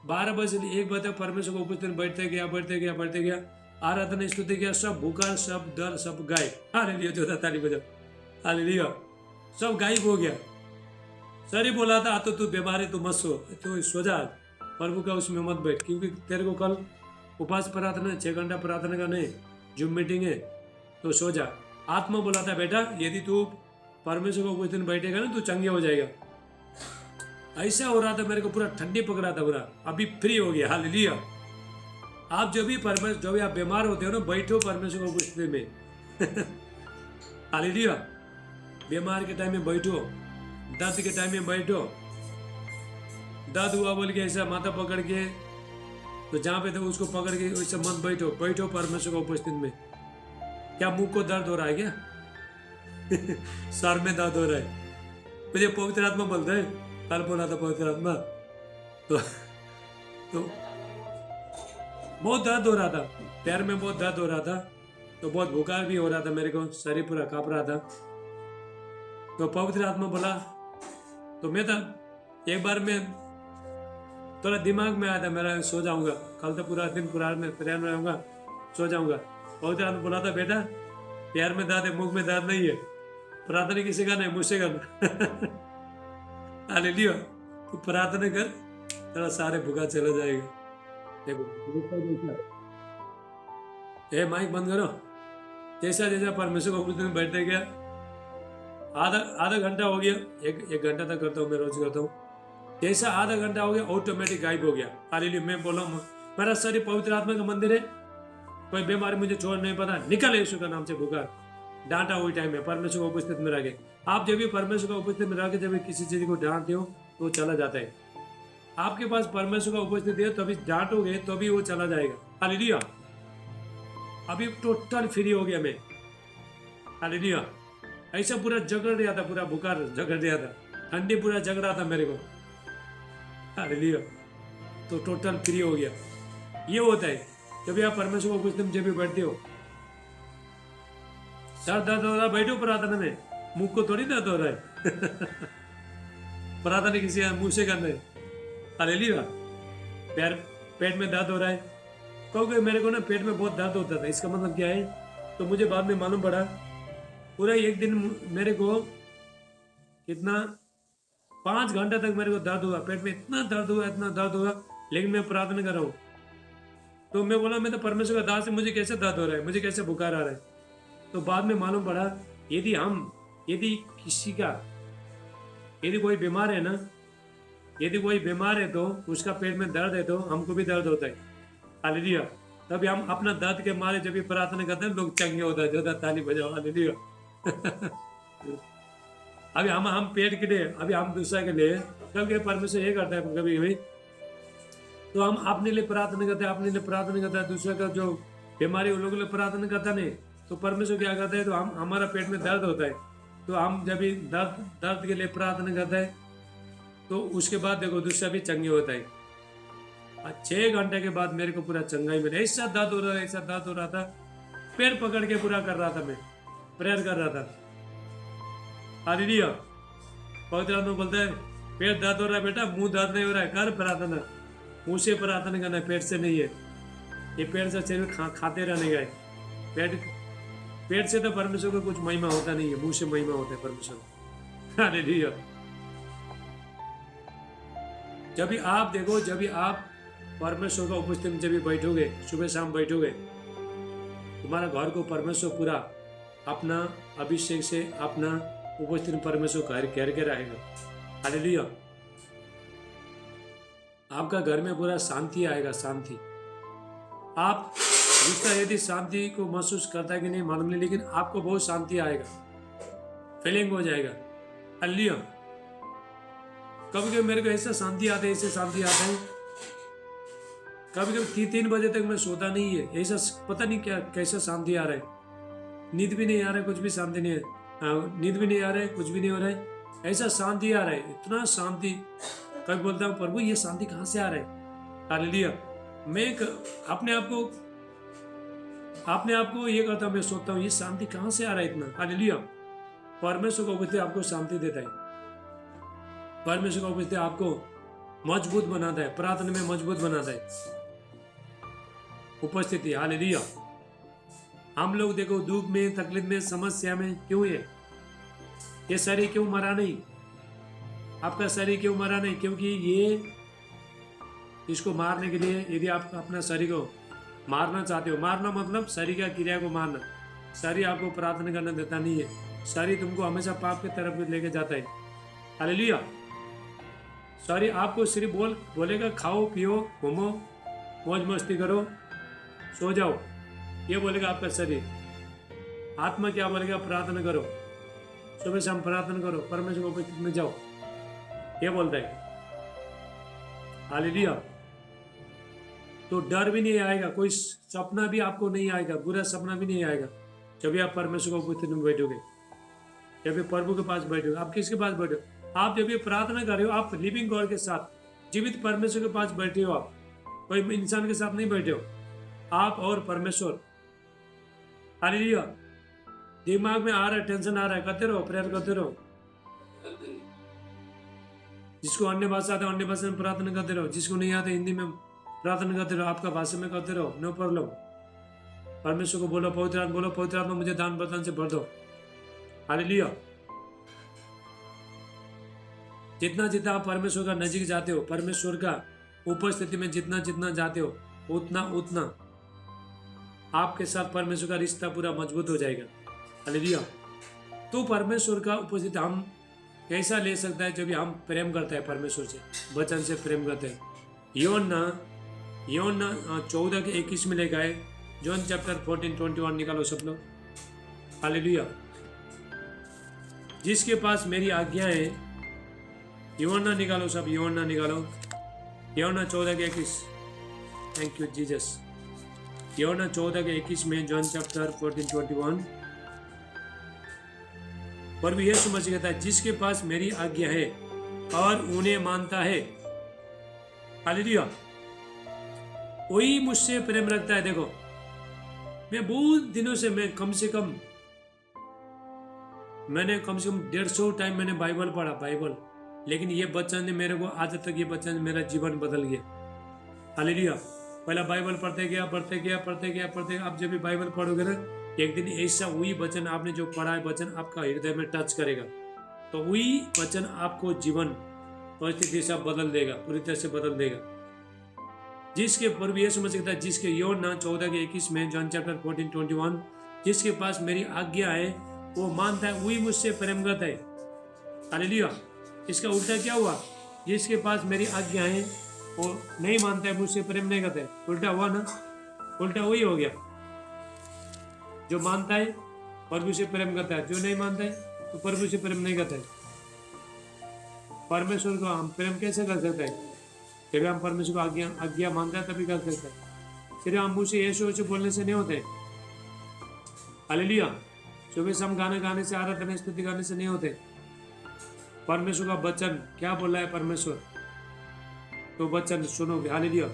12 बजे से 1 बजे तक परमेश्वर को उपस्थित बैठते गया, आराधना स्तुति किया, सब बुखार, सब दर्द, सब गायब। हालेलुया। जो ताली बजाओ। हालेलुया। सब गायब हो गया। सर ही बोला था तो तू बीमार है, तू मत सो, तो सो जा, प्रभु का उसमें मत बैठ, क्योंकि तेरे को कल उपवास प्रार्थना 6 घंटा प्रार्थना करना है, जूम मीटिंग है, तो सो जा। आत्मा बोला था बेटा यदि तू परमेश्वर को कुछ दिन बैठेगा ना तो चंगे हो जाएगा। ऐसा हो रहा था मेरे को, पूरा ठंडी पकड़ा था पूरा। अभी फ्री हो गया। हालेलुया। आप जब भी आप बीमार होते हो ना, बैठो परमेश्वर को उपस्थिति में। हालेलुया। बीमार के टाइम में बैठो, दर्द के टाइम में बैठो। दर्द हुआ बोल के ऐसा माथा पकड़ के, तो जहाँ पे तो उसको पकड़ के वैसे मत बैठो, बैठो परमेश्वर को उपस्थिति में। क्या मुंह को दर्द हो रहा है क्या? सर में दर्द हो रहा है? मुझे पवित्र आत्मा बोलता है, कल बोला था पवित्र आत्मा, तो बहुत दर्द हो रहा था, पैर में बहुत दर्द हो रहा था, तो बहुत बुखार भी हो रहा था मेरे को, शरीर पूरा कांप रहा था। तो पवित्र आत्मा बोला, तो मैं था एक बार मैं थोड़ा दिमाग में आया था मेरा, सो जाऊंगा कल, तो पूरा दिन पूरा में प्रयाण में रहूंगा, सो जाऊंगा। पवित्र आत्मा बोला था बेटा पैर में दर्द है, मुख में दर्द नहीं है, प्रार्थना किसी का नहीं, मुझसे करना। हालेलुया। तो प्रार्थना कर, तेरा सारे भूखा चला जाएगा। देखो माइक बंद करो। जैसा जैसा परमेश्वर को में बैठते गया, आधा घंटा हो गया, एक घंटा तक करता हूँ मैं, रोज करता हूँ। जैसा आधा घंटा हो गया ऑटोमेटिक गायब हो गया। हालेलुया। मैं बोला मेरा शरीर पवित्र आत्मा का मंदिर है, कोई बीमारी मुझे छोड़ नहीं पता, निकल यीशु का नाम से बुखार। डांटा हुई टाइम में परमेश्वर को उपस्थित में रखे। आप जब भी परमेश्वर का उपस्थित में रखे, जब भी किसी चीज को डांटते हो तो चला जाता है। आपके पास परमेश्वर का उपस्थिति है, तभी डांटोगे तो भी वो चला जाएगा। हालेलुया। अभी टोटल फ्री हो गया मैं। हालेलुया। ऐसा पूरा जगड़ रहा था, पूरा बुखार जगड़ रहा था, ठंडी पूरा जग रहा था मेरे को। हालेलुया। तो टोटल फ्री हो गया। ये होता है जब आप परमेश्वर को उपस्थित में जब भी बैठते हो। सर दर्द हो रहा, बैठो प्रार्थना में, मुंह को थोड़ी दर्द हो रहा है। प्रार्थना किसी मुंह से करना है। हालेलुया। पेट में दर्द हो रहा है, कहोगे मेरे को ना पेट में बहुत दर्द होता था, इसका मतलब क्या है? तो मुझे बाद में मालूम पड़ा पूरा एक दिन मेरे को कितना 5 घंटे तक मेरे को दर्द हुआ, पेट में इतना दर्द हुआ, इतना दर्द हुआ, लेकिन मैं प्रार्थना कर रहा हूँ। तो मैं बोला मैं तो परमेश्वर का दास है, मुझे कैसे दर्द हो रहा है, मुझे कैसे बुखार आ रहा है। तो बाद में मालूम पड़ा यदि किसी का यदि कोई बीमार है ना, यदि कोई बीमार है तो उसका पेट में दर्द है तो हमको भी दर्द होता है। हालेलुया। तभी हम अपना दर्द के मारे जब भी प्रार्थना करते हैं लोग चंगे होता है। जोरदार ताली बजाओ, हालेलुया। अभी हम पेट के लिए, अभी हम दूसरा के लिए, क्योंकि परमेश्वर ये करता है कभी कभी, तो हम अपने लिए प्रार्थना करते हैं, अपने लिए प्रार्थना करते हैं, दूसरे का जो बीमारी उन लोगों के लिए प्रार्थना करता नहीं, तो परमेश्वर क्या करता है, तो हम हमारा पेट में दर्द होता है, तो हम जब भी दर्द के लिए प्रार्थना करते हैं तो उसके बाद देखो दूसरा भी चंगे होता है। 6 घंटे के बाद मेरे को पूरा चंगाई मिला। ऐसा दर्द हो रहा था, ऐसा दर्द हो रहा था, पैर पकड़ के पूरा कर रहा था, मैं प्रेयर कर रहा था। हालेलुया। पवित्र आत्मा बोलता है पेट दर्द हो रहा है बेटा, मुंह दर्द नहीं हो रहा है, कर प्रार्थना। मुंह से प्रार्थना करना है, पेट से नहीं है। ये पेट से शरीर खाते रहने गए। पेट से तो परमेश्वर को कुछ महिमा होता नहीं है, मुंह से महिमा होता है परमेश्वर। हालेलुया। जब भी आप देखो, जब भी आप परमेश्वर का उपस्थिति में जब भी बैठोगे, सुबह शाम बैठोगे, तुम्हारा घर को परमेश्वर पूरा अपना अभिषेक से, अपना उपस्थिति परमेश्वर घेर के रहेगा। हालेलुया। आपका घर में पूरा शांति आएगा, शांति। आप जिसका यदि शांति को महसूस करता है कि नहीं मालूम नहीं, लेकिन आपको बहुत शांति आएगा, फीलिंग हो जाएगा। हालेलुया। कभी कभी मेरे को ऐसा शांति आता है, ऐसे शांति आता है, कभी कभी 3 बजे तक मैं सोता नहीं है, ऐसा पता नहीं क्या कैसा शांति आ रहा है। नींद भी नहीं आ रहा है, कुछ भी शांति नहीं है, नींद भी नहीं आ रहा है, कुछ भी नहीं हो रहा है, ऐसा शांति आ रहा है, इतना शांति। कभी बोलता हूँ प्रभु ये शांति कहाँ से आ रहा है। हालेलुया। मैं अपने आप को ये करता हूँ, मैं सोचता हूँ ये शांति कहाँ से आ रहा है इतना। हालेलुया। परमेश्वर का उपस्थिति आपको शांति देता है, परमेश्वर का उपस्थिति आपको मजबूत बनाता है, प्रार्थना में मजबूत बनाता है उपस्थिति। हालेलुया। हम लोग देखो दुख में, तकलीफ में, समस्या में क्यों है? ये शरीर क्यों मरा नहीं? आपका शरीर क्यों मरा नहीं? क्योंकि ये इसको मारने के लिए, यदि आप अपना शरीर को मारना चाहते हो, मारना मतलब शरीर का क्रिया को मारना, शरीर आपको प्रार्थना करना देता नहीं है। शरीर तुमको हमेशा पाप की तरफ लेके जाता है। हालेलुया। शरीर आपको सिर्फ बोलेगा खाओ पियो घूमो मौज मस्ती करो सो जाओ, ये बोलेगा आपका शरीर। आत्मा क्या बोलेगा? प्रार्थना करो, सुबह शाम प्रार्थना करो, परमेश्वर की उपस्थिति में जाओ, ये बोलता है। हालेलुया। तो डर भी नहीं आएगा, कोई सपना भी आपको नहीं आएगा, बुरा सपना भी नहीं आएगा जब भी आप परमेश्वर की उपस्थिति में बैठोगे, जब भी प्रभु के पास बैठोगे। आप किसके पास बैठो? आप जब भी प्रार्थना कर रहे हो, आप लिविंग गॉड के साथ, जीवित परमेश्वर के पास बैठे हो। आप कोई इंसान के साथ नहीं बैठे हो, आप और परमेश्वर। हालेलुया। दिमाग में आ रहा है, टेंशन आ रहा है, करते रहो, प्रेयर करते रहो। जिसको अन्य भाषा आता है अन्य भाषा में प्रार्थना करते रहो, जिसको नहीं आता हिंदी में प्रार्थना करते रहो, आपका भाषा में करते रहो, नो प्रॉब्लम। परमेश्वर को बोलो, पवित्र आत्मा बोलो, पवित्र आत्मा मुझे दान बरदान से भर दो। हालेलुया। जितना जितना आप परमेश्वर का नजीक जाते हो, परमेश्वर का उपस्थिति में जितना जितना जाते हो, उतना उतना आपके साथ परमेश्वर का रिश्ता पूरा मजबूत हो जाएगा। हालेलुया। तो परमेश्वर का उपस्थिति हम कैसा ले सकता है? जब हम प्रेम करते हैं परमेश्वर से, वचन से प्रेम करते हैं। योना 14:21 में लिखा है, जॉन चैप्टर 14:21 निकालो सब लोग। हालेलुया। जिसके पास मेरी आज्ञा है, योना निकालो सब, योना निकालो, योना 14:21। Thank you Jesus. योना 14:21 में, जॉन चैप्टर 14:21, प्रभु यीशु मसीह कहता है जिसके पास मेरी आज्ञा है और उन्हें मानता है, हालेलुया, वही मुझसे प्रेम रखता है। देखो मैं बहुत दिनों से, मैंने कम से कम 150 टाइम मैंने बाइबल पढ़ा, बाइबल, लेकिन ये वचन ने मेरे को, आज तक ये वचन मेरा जीवन बदल गया। हालेलुया। पहला बाइबल पढ़ते गया, अब जब भी बाइबल पढ़ोगे ना, एक दिन ऐसा वही वचन आपने जो पढ़ा है वचन आपका हृदय में टच करेगा, तो वही वचन आपको जीवन परिस्थिति से बदल देगा, पूरी तरह से बदल देगा। जिसके प्रभु यीशु मसीह कहता है, जिसके यूहन्ना 14:21 में, जॉन चैप्टर 14:21, जिसके पास मेरी आज्ञा है वो मानता है वही मुझसे प्रेम करता है। हालेलुया। इसका उल्टा क्या हुआ? जिसके पास मेरी आज्ञा है वो नहीं मानता है, मुझसे प्रेम नहीं करता है। उल्टा हुआ ना, उल्टा वही हो गया। जो मानता है प्रभु से प्रेम करता है, जो नहीं मानता है तो प्रभु से प्रेम नहीं करता है। परमेश्वर को हम प्रेम कैसे कर सकते हैं? जब हम परमेश्वर को आज्ञा मानते हैं तभी कर सकते हैं। सिर्फ हम मुझसे यीशु यीशु बोलने से नहीं होते। हालेलुया। सुबह शाम गाने गाने से, आराधना स्तुति गाने से नहीं होते। परमेश्वर का वचन क्या बोला है परमेश्वर, तो वचन सुनोगे। हालेलुया।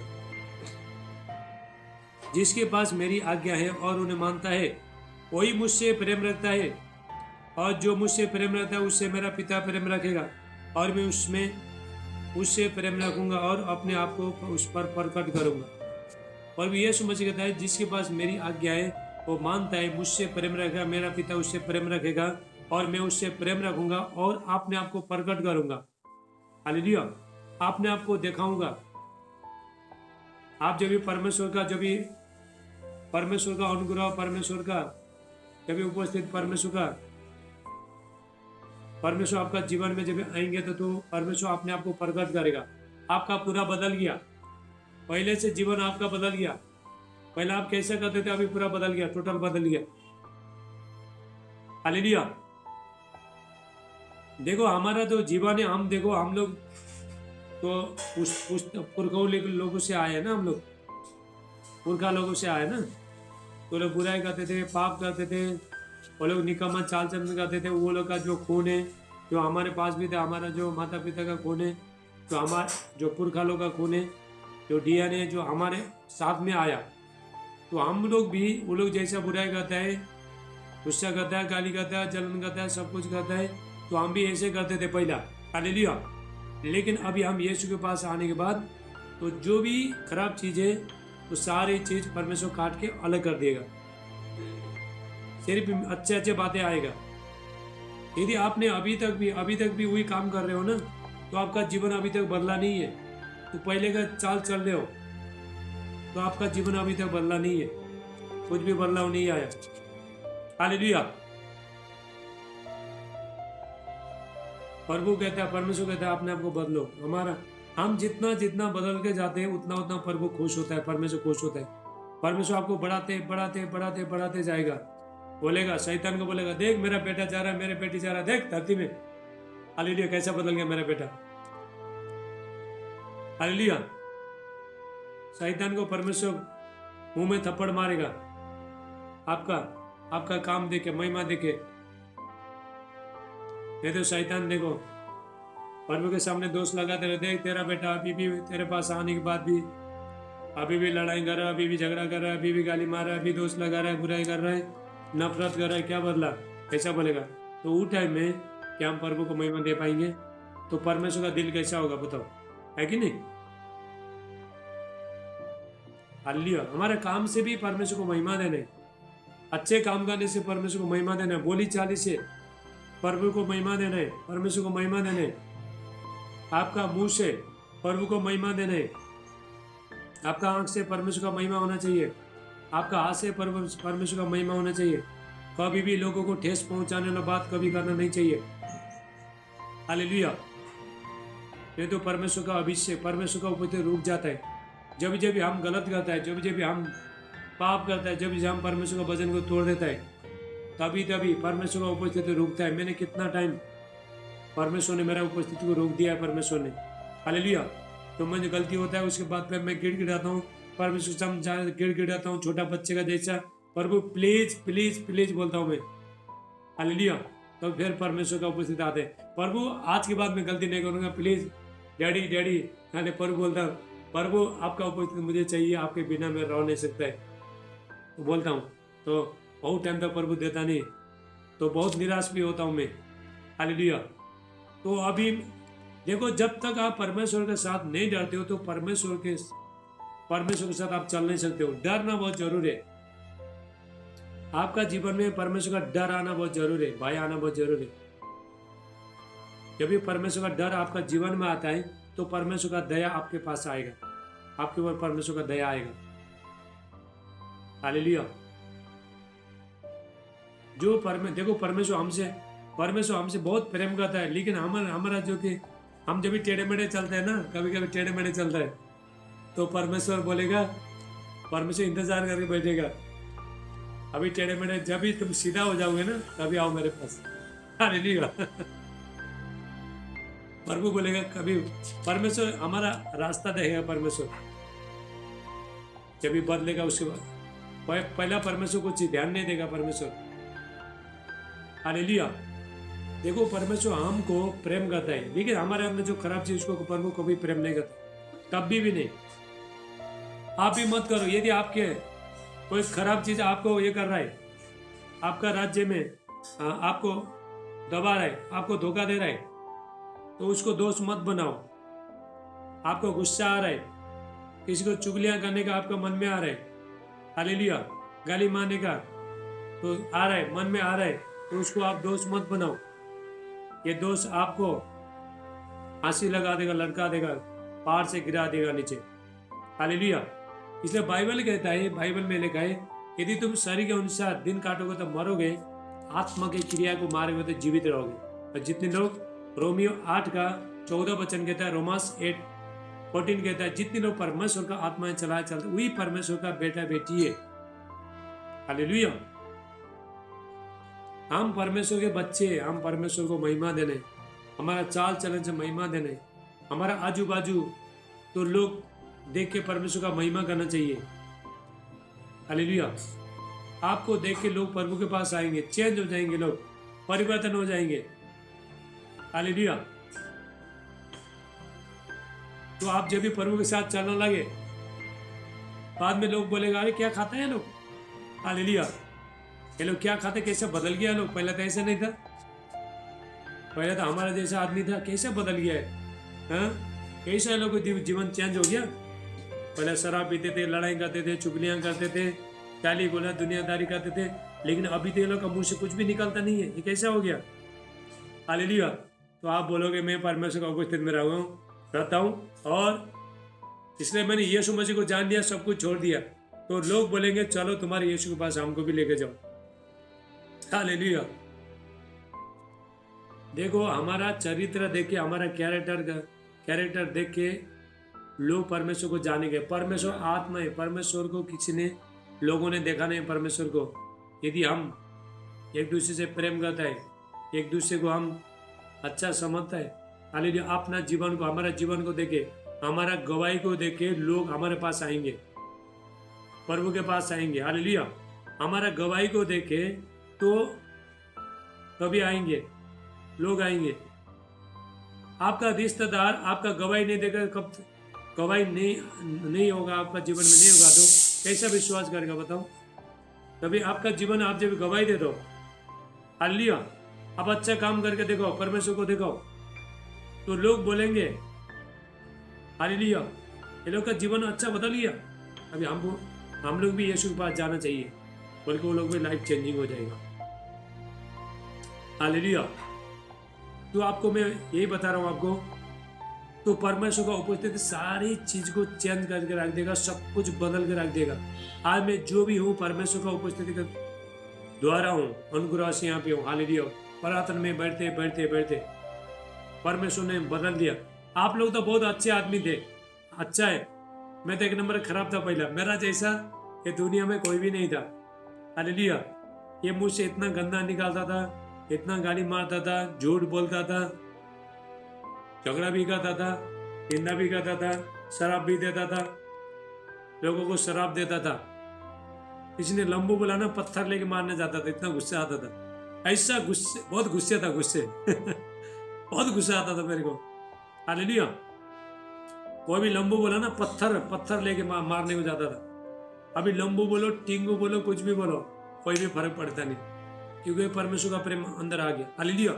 जिसके पास मेरी आज्ञा है और उन्हें मानता है वही मुझसे प्रेम रखता है, और जो मुझसे प्रेम रखता है उससे मेरा पिता प्रेम रखेगा, और मैं उससे प्रेम रखूंगा और अपने आप को उस पर प्रकट करूंगा। और यीशु मसीह कहता है, जिसके पास मेरी आज्ञा है वो मानता है मुझसे प्रेम रखेगा, मेरा पिता उससे प्रेम रखेगा, और मैं उससे प्रेम रखूंगा और अपने आप को प्रकट करूंगा। हालेलुया। अपने आप को दिखाऊंगा। आप जब भी परमेश्वर का अनुग्रह, परमेश्वर का जब भी उपस्थित, परमेश्वर आपका जीवन में जब आएंगे तो परमेश्वर अपने आप को प्रकट करेगा। आपका पूरा बदल गया, पहले से जीवन आपका बदल गया। पहले आप कैसे करते थे, अभी पूरा बदल गया, टोटल बदल गया। हालेलुया। देखो हमारा जो जीवन है, हम लोग तो उस पुरखा लोगों से आए हैं ना, हम लोग पुरखा लोगों से आए ना। तो लोग बुराई करते थे, पाप करते थे, वो लोग निकम्मा चाल चलन करते थे। वो लोग का जो खून है, जो हमारे पास भी था, हमारा जो माता पिता का खून है, जो जो पुरखा लोग का खून है, जो डीएनए जो हमारे साथ में आया, तो हम लोग भी वो लोग जैसा बुराई करता है, गुस्सा करता है, गाली करता है, जलन करता है, सब कुछ करता है, तो हम भी ऐसे करते थे पहला। हालेलुया। लेकिन अभी हम यीशु के पास आने के बाद तो जो भी खराब चीज़ है तो सारी चीज़ परमेश्वर काट के अलग कर देगा, सिर्फ अच्छे अच्छे बातें आएगा। यदि आपने अभी तक भी वही काम कर रहे हो ना, तो आपका जीवन अभी तक बदला नहीं है। तो पहले का चाल चल रहे हो तो आपका जीवन अभी तक बदला नहीं है, कुछ भी बदलाव नहीं आया। हालेलुया। प्रभु कहता है, परमेश्वर कहता है अपने आप को बदलो। हम जितना बदल के जाते हैं उतना प्रभु खुश होता है, परमेश्वर खुश होता है। परमेश्वर आपको बढ़ाते जाएगा। बोलेगा, शैतान को बोलेगा, देख मेरा बेटा जा रहा है, मेरे बेटी जा रहा है, देख धरती में। हालेलुया। कैसा बदल गया मेरा बेटा। हालेलुया। शैतान को परमेश्वर मुंह में थप्पड़ मारेगा, आपका काम देखे, महिमा देखे। नहीं तो शैतान देखो प्रभु के सामने दोष लगाते रहे, देख तेरा बेटा अभी भी तेरे पास आने के बाद भी अभी भी लड़ाई कर रहा है, अभी भी झगड़ा कर रहा है, अभी भी गाली मार रहा है, अभी दोष लगा रहा है, बुराई कर रहा है, नफरत कर रहा है। क्या बदला? कैसा बोलेगा? तो उस टाइम में क्या हम प्रभु को महिमा दे पाएंगे? तो परमेश्वर का दिल कैसा होगा बताओ, है कि नहीं? हालेलुया। हमारे काम से भी परमेश्वर को महिमा देने, अच्छे काम करने से परमेश्वर को महिमा देना, बोली चाली से प्रभु को महिमा देना, परमेश्वर को महिमा देने, आपका मुंह से प्रभु को महिमा देने, आपका आंख से परमेश्वर का महिमा होना चाहिए, आपका हाथ से परमेश्वर का महिमा होना चाहिए। कभी भी लोगों को ठेस पहुंचाने वाला बात कभी करना नहीं चाहिए। हालेलुया। ये तो परमेश्वर का अभिषेक, परमेश्वर का उपस्थिति रुक जाता है। जब जब हम गलत करता है, जब जब हम पाप करता है, जब जब हम परमेश्वर का वचन को तोड़ देता है, तभी परमेश्वर का उपस्थिति रुकता है। मैंने कितना टाइम परमेश्वर ने मेरा उपस्थिति को रोक दिया है, परमेश्वर ने। हालेलुया। तो मुझे गलती होता है, उसके बाद में मैं गिड़गिड़ाता हूँ, परमेश्वर समझा गिड़गिड़ाता हूँ, छोटा बच्चे का जैसा, प्रभु प्लीज प्लीज प्लीज बोलता हूँ मैं। हालेलुया। तो फिर परमेश्वर का उपस्थिति आते हैं, प्रभु आज के बाद मैं गलती नहीं करूँगा, प्लीज डैडी डैडी। हाँ, प्रभु बोलता हूँ, प्रभु आपका उपस्थिति मुझे चाहिए, आपके बिना मैं रह नहीं सकता है। तो बोलता हूँ, तो बहुत टाइम तक प्रभु देता नहीं, तो बहुत निराश भी होता हूँ मैं। हालेलुया। तो अभी देखो, जब तक आप परमेश्वर के साथ नहीं डरते हो तो परमेश्वर के साथ आप चल नहीं सकते हो। डरना बहुत जरूरी है। आपका जीवन में परमेश्वर का डर आना बहुत जरूरी है, भय आना बहुत जरूरी है। जब भी परमेश्वर का डर आपका जीवन में आता है तो परमेश्वर का दया आपके पास आएगा, आपके ऊपर परमेश्वर का दया आएगा। हालेलुया। जो देखो परमेश्वर हमसे बहुत प्रेम करता है, लेकिन हमारा जो कि हम जब भी टेढ़े मेढ़े चलते हैं ना, कभी कभी टेढ़े मेढ़े चलता है, तो परमेश्वर बोलेगा, परमेश्वर इंतजार करके बैठेगा, अभी टेढ़े मेढ़े जब भी तुम सीधा हो जाओगे ना तभी आओ मेरे पास। हालेलुया। प्रभु बोलेगा कभी, परमेश्वर हमारा रास्ता देगा, परमेश्वर जब भी बदलेगा उसके बाद पहला परमेश्वर को ध्यान नहीं देगा परमेश्वर। हालेलुया। देखो परमेश्वर हमको प्रेम करता है, लेकिन हमारे अंदर जो खराब चीज उसको प्रभु कभी प्रेम नहीं करता, कभी भी नहीं। आप भी मत करो। यदि आपके कोई खराब चीज आपको ये कर रहा है, आपका राज्य में आपको दबा रहा है, आपको धोखा दे रहा है, तो उसको दोस्त मत बनाओ। आपको गुस्सा आ रहा है, किसी को चुगलियां करने का आपका मन में आ रहा है, हालेलुया, गाली मारने का तो आ रहा है, मन में आ रहा है, तो उसको आप दोस्त मत बनाओ। ये दोस्त आपको फांसी लगा देगा, लटका देगा, पहाड़ से गिरा देगा नीचे। हालेलुया। इसलिए बाइबल कहता है, बाइबल में लिखा है, यदि तुम शरीर के अनुसार दिन काटोगे तो मरोगे, आत्मा की क्रिया को मारोगे तो जीवित रहोगे। और जितने लोग, रोमियो 8:14 कहता है, रोमास 8:14 कहता है, जितने लोग परमेश्वर का आत्मा चलाए चलते वही परमेश्वर का बेटा बेटी है। हालेलुया। हम परमेश्वर के बच्चे, हम परमेश्वर को महिमा देने, हमारा चाल चलन से महिमा देने, हमारा आजू बाजू तो लोग देख के परमेश्वर का महिमा करना चाहिए। हालेलुया। आपको देख के लोग प्रभु के पास आएंगे, चेंज हो जाएंगे, लोग परिवर्तन हो जाएंगे। हालेलुया। तो आप जब भी प्रभु के साथ चलने लगे, बाद में लोग बोलेगा, अरे क्या खाता है लोग। हालेलुया। ये लोग क्या खाते, कैसे बदल गया लोग, पहले तो ऐसा नहीं था, पहले तो हमारा जैसा आदमी था, कैसे बदल गया है, कैसे लोग जीवन चेंज हो गया। पहले शराब पीते थे, लड़ाई करते थे, चुगलियां करते थे, गाली गोला दुनियादारी करते थे, लेकिन अभी तो ये लोग का मुंह से कुछ भी निकलता नहीं है, ये कैसे हो गया। हालेलुया। तो आप बोलोगे मैं परमेश्वर का उपस्थित में रहता हूँ, और इसलिए मैंने यीशु मसीह को जान लिया, सब कुछ छोड़ दिया, तो लोग बोलेंगे चलो तुम्हारे यीशु के पास हमको भी लेके जाओ। हालेलुया। देखो हमारा चरित्र देख के, हमारा कैरेक्टर देख के लोग परमेश्वर को जानेंगे। परमेश्वर आत्मा है, परमेश्वर को किसी ने, लोगों ने देखा नहीं परमेश्वर को। यदि हम एक दूसरे से प्रेम करता है, एक दूसरे को हम अच्छा समझता है, हालेलुया, अपना जीवन को, हमारा जीवन को देखे, हमारा गवाही को देखे, लोग हमारे पास आएंगे, प्रभु के पास आएंगे। हालेलुया। हमारा गवाही को देखे तो कभी आएंगे, लोग आएंगे। आपका रिश्तेदार आपका गवाही नहीं देगा, कब गवाही नहीं होगा, आपका जीवन में नहीं होगा, तो कैसा विश्वास करेगा बताओ। कभी आपका जीवन, आप जब गवाही दे दो, हालेलुया, आप अच्छा काम करके देखो, परमेश्वर को देखो, तो लोग बोलेंगे हालेलुया, ये लोग का जीवन अच्छा बदल गया। अभी हम लोग भी यीशु के पास जाना चाहिए, बल्कि वो लोग भी लाइफ चेंजिंग हो जाएगा। हालेलुया। तो आपको मैं यही बता रहा हूँ आपको, तो परमेश्वर का उपस्थिति सारी चीज को चेंज करके रख देगा, सब कुछ बदल के रख देगा। आज मैं जो भी हूँ परमेश्वर का उपस्थिति के द्वारा हूँ, अनुग्रह से यहाँ पे हूँ। हालेलुया। प्रार्थना में बैठते बैठते बैठते परमेश्वर ने बदल दिया। आप लोग तो बहुत अच्छे आदमी थे, अच्छा है, मैं तो एक नंबर खराब था पहला, मेरा जैसा ये दुनिया में कोई भी नहीं था। हालेलुया। ये मुझ से इतना गंदा निकालता था, इतना गाली मारता था, झूठ बोलता था, झगड़ा भी करता था, निंदा भी करता था, शराब भी देता था, लोगों को शराब देता था। किसी ने लंबू बोला ना, पत्थर लेके मारने जाता था, इतना गुस्सा आता था, ऐसा गुस्से, बहुत गुस्से था, गुस्से बहुत गुस्सा आता था मेरे को। हालेलुया। कोई भी लंबू बोला ना, पत्थर लेके मारने को जाता था। अभी लंबू बोलो, टिंगू बोलो, कुछ भी बोलो, कोई भी फर्क पड़ता नहीं, क्योंकि परमेश्वर का प्रेम अंदर आ गया। हालेलुया।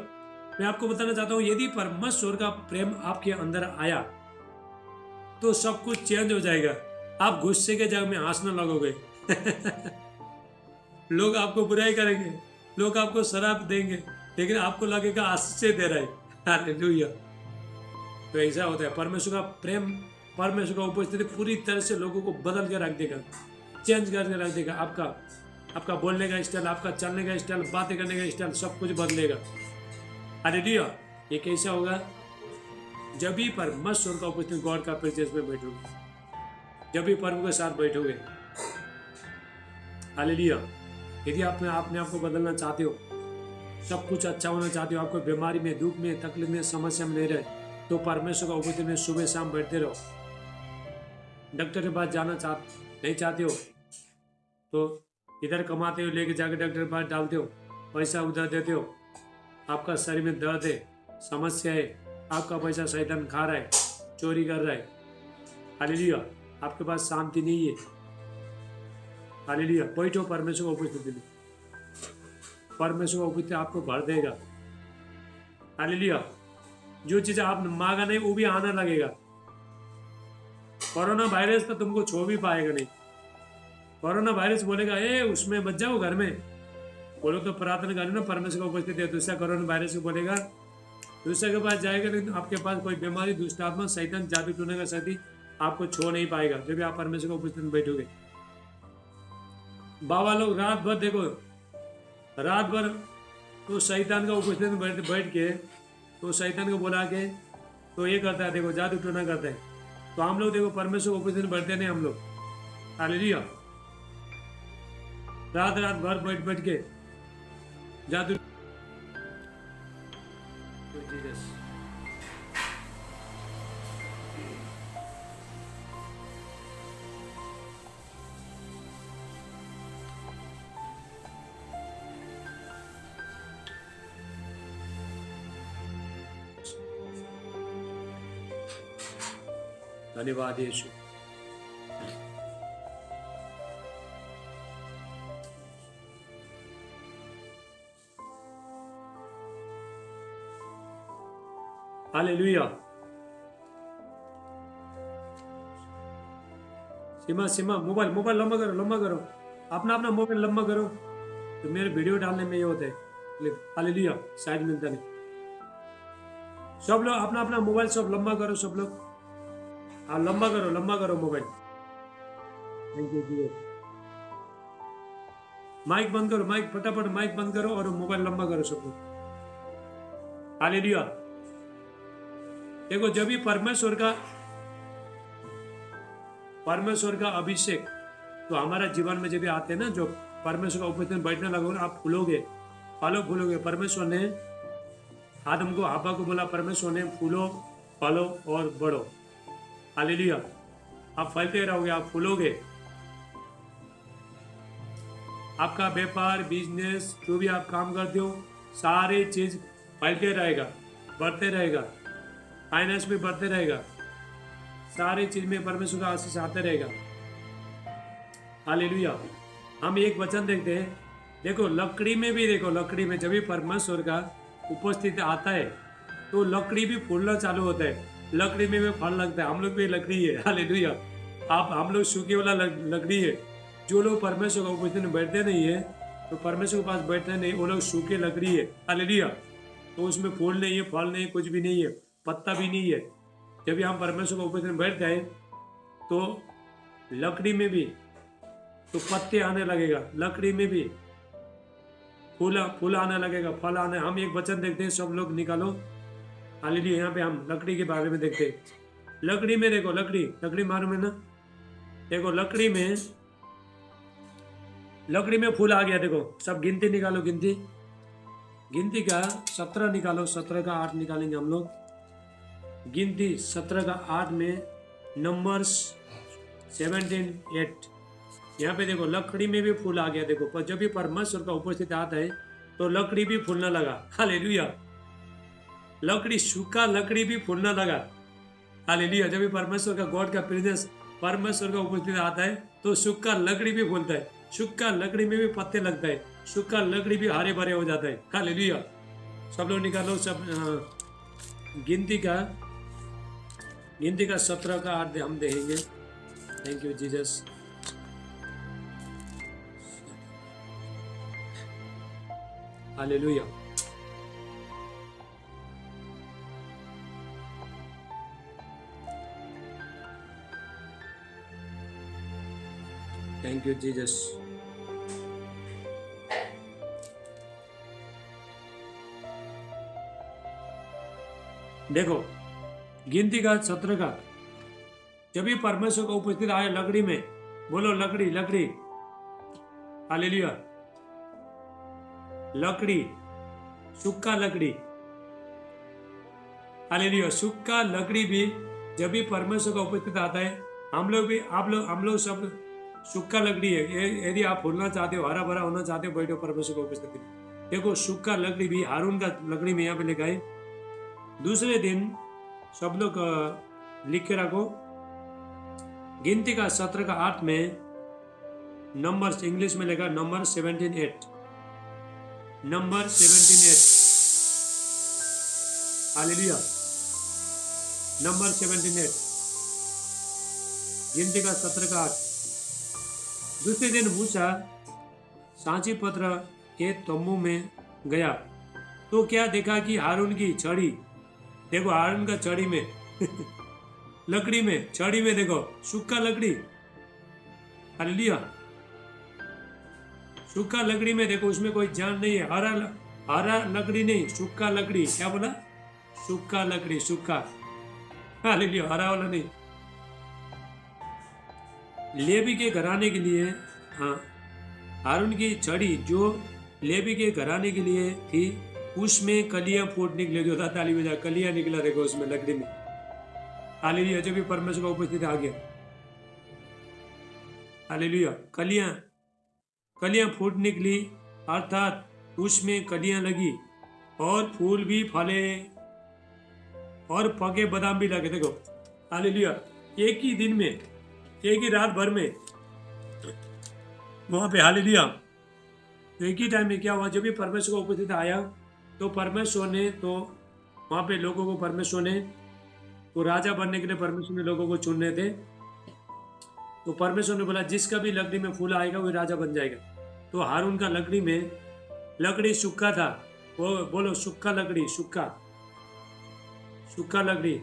मैं आपको बताना चाहता हूँ, यदि परमेश्वर का प्रेम आपके अंदर आया तो सब कुछ चेंज हो जाएगा। आप गुस्से के जगह में हंसने लगोगे लोग आपको बुराई करेंगे, लोग आपको शराब देंगे, लेकिन आपको लगेगा आशीष दे रहा है। हालेलुया। तो ऐसा होता है, परमेश्वर का प्रेम, परमेश्वर का उपस्थिति पूरी तरह से लोगों को बदल के रख देगा, चेंज करके रख देगा। आपका बोलने का स्टाइल, आपका चलने का स्टाइल, बातें करने का स्टाइल, सब कुछ बदलेगा। हालेलुया। ये कैसा होगा? जब भी परमेश्वर का उपस्थिति, गॉड का प्रेजेंस में बैठोगे, जब भी प्रभु के साथ बैठोगे। हालेलुया। यदि आप अपने आप को बदलना चाहते हो, सब कुछ अच्छा होना चाहते हो, आपको बीमारी में, दुख में, तकलीफ में, समस्या में नहीं रहे, तो परमेश्वर का उपस्थिति में सुबह शाम बैठते रहो। डॉक्टर के पास जाना नहीं चाहते हो, तो इधर कमाते हो, लेके जाके डॉक्टर के पास डालते हो, पैसा उधर देते हो, आपका शरीर में दर्द है, समस्या है, आपका पैसा शैतान खा रहा है, चोरी कर रहा है। हालेलुया। आपके पास शांति नहीं है। हालेलुया। बैठो परमेश्वर का उपस्थिति में, परमेश्वर का उपस्थिति आपको भर देगा। हालेलुया। जो चीज आप मांगा नहीं वो भी आना लगेगा। कोरोना वायरस तो तुमको छो भी पाएगा नहीं। कोरोना वायरस बोलेगा ए उसमें बच जाओ घर में, बोलो तो प्रार्थना करो ना, परमेश्वर का उपस्थिति है। दूसरा कोरोना वायरस को बोलेगा, दूसरे के पास जाएगा, लेकिन आपके पास कोई बीमारी, दुष्ट आत्मा, शैतान, जादू टूने का शक्ति आपको छो नहीं पाएगा जब भी आप परमेश्वर का उपस्थिति में बैठोगे। बाबा लोग रात भर देखो, रात भर तो शैतान का उपस्थिति में बैठ के तो शैतान को बुला के तो ये करता है, देखो जादू टोना करता है। तो हम लोग देखो परमेश्वर को उपस्थिति में बैठते नहीं हम लोग। हालेलुया। रात भर बैठ के जादू। धन्यवाद यीशु। हालेलुया। सीमा मोबाइल लंबा करो, अपना मोबाइल लंबा करो, तो मेरे वीडियो डालने में ये होता है। हालेलुया। साइड मिलता नहीं। सब लोग अपना मोबाइल सब लंबा करो, सब लोग। हाँ, लंबा करो मोबाइल। थैंक यू जी। माइक बंद करो, माइक फटाफट माइक बंद करो और मोबाइल लंबा करो सब लोग। हालेलुया। देखो जब भी परमेश्वर का अभिषेक तो हमारा जीवन में जब भी आते हैं ना, जो परमेश्वर का उपस्थिति में बैठने लगोगे, आप फूलोगे, फलो फूलोगे। परमेश्वर ने आदम को, हव्वा को बोला, परमेश्वर ने फूलो, फलो और बढ़ो। हालेलुया। आप फलते रहोगे, आप फूलोगे। आपका व्यापार, बिजनेस, जो भी आप काम करते हो, सारी चीज फैलते रहेगा, बढ़ते रहेगा, फाइनेंस में बढ़ते रहेगा, सारी चीज में परमेश्वर का आशीष आते रहेगा। हालेलुया। हम एक वचन देखते हैं, देखो लकड़ी में भी, देखो लकड़ी में जब भी परमेश्वर का उपस्थित आता है तो लकड़ी भी फूलना चालू होता है, लकड़ी में भी फल लगता है। हम लोग भी लकड़ी है। हालेलुया। हम लोग सूखे वाला लकड़ी है। जो लोग परमेश्वर का उपस्थिति में बैठते नहीं है, तो परमेश्वर के पास बैठते नहीं, वो लोग सूखे लकड़ी है। हालेलुया। तो उसमें फूल नहीं है, फल नहीं, कुछ भी नहीं है, पत्ता भी नहीं है। जब भी हम परमेश्वर के उपस्थिति में बैठ जाए तो लकड़ी में भी तो पत्ते आने लगेगा, लकड़ी में भी फूल आने लगेगा, फल आने। हम एक वचन देखते हैं, सब लोग निकालो। हालेलुया। यहाँ पे हम लकड़ी के बारे में देखते हैं। लकड़ी में देखो, लकड़ी मालूम है ना, देखो लकड़ी में फूल आ गया। देखो सब गिनती निकालो, गिनती का 17 निकालो, 17 का 8 निकालेंगे हम लोग। गिनती 17 का 8 में नंबर्स 17, 8। यहाँ पे देखो लकड़ी में भी फूल आ गया। देखो पर जब भी परमेश्वर का उपस्थिति आता है तो लकड़ी भी फूलने लगा। हालेलुया। लकड़ी, सूखा लकड़ी भी फूलने लगा। हालेलुया। जब भी परमेश्वर का, गॉड का प्रेजेंस, परमेश्वर का उपस्थिति आता है तो सूखा लकड़ी भी फूलता है, सूखा लकड़ी में भी पत्ते लगता है, सूखा लकड़ी भी हरे भरे हो जाता है। हालेलुया। सब लोग निकालो, सब गिनती का 17 का 8 हम देखेंगे। Thank you Jesus. Hallelujah. Thank you Jesus. देखो गिनती का 17 का, जब भी परमेश्वर का उपस्थित आया लकड़ी में, बोलो लकड़ी लकड़ी, हालेलुया, लकड़ी, सूखा लकड़ी, हालेलुया। सूखा लकड़ी भी जब भी परमेश्वर का उपस्थित आता है, हम लोग भी, हम लोग सब सूखा लकड़ी है। यदि आप फूलना चाहते हो, हरा भरा होना चाहते हो, बैठो परमेश्वर का उपस्थिति में। देखो सूखा लकड़ी भी, हारून का लकड़ी में यहाँ पे लिखा है। दूसरे दिन सब लोग लिख के रखो, गिनती का 17 का 8 में, नंबर इंग्लिश में लिखा नंबर 17:8, नंबर 17:8, हालेलुया, नंबर 17:8, गिनती का 17 का 8। दूसरे दिन मूसा सांची पत्र के तंबू में गया तो क्या देखा कि हारून की छड़ी, देखो हारून का छड़ी में लकड़ी में, छड़ी में देखो सूखा लकड़ी, हालेलुया, सूखा लकड़ी में देखो, उसमें कोई जान नहीं है, हरा लकड़ी नहीं, सूखा लकड़ी। क्या बोला? सूखा लकड़ी, सूखा, हालेलुया, हरा वाला नहीं। लेवी के घराने के लिए, हाँ, हारून की छड़ी जो लेवी के घराने के लिए थी, उसमें कलियां फूट निकले, जो था ताली बजा, कलियां निकला देखो उसमें लकड़ी में, हालेलुया, जब भी परमेश्वर का उपस्थित आ गया, हालेलुया, कलियां फूट निकली, अर्थात उसमें कलियां लगी और फूल भी फले और पके बादाम भी लगे, देखो, हालेलुया। एक ही दिन में, एक ही रात भर में वहां पे, हालेलुया। तो एक ही टाइम में क्या हुआ, जब भी परमेश्वर का उपस्थित आया तो परमेश्वर ने, तो वहां पे लोगों को, परमेश्वर ने, तो राजा बनने के लिए परमेश्वर ने लोगों को चुनने थे। तो परमेश्वर ने बोला जिसका भी लकड़ी में फूल आएगा वो राजा बन जाएगा। तो हारून का लकड़ी में, लकड़ी सूखा था, वो बोलो सूखा लकड़ी, सूखा, सूखा लकड़ी।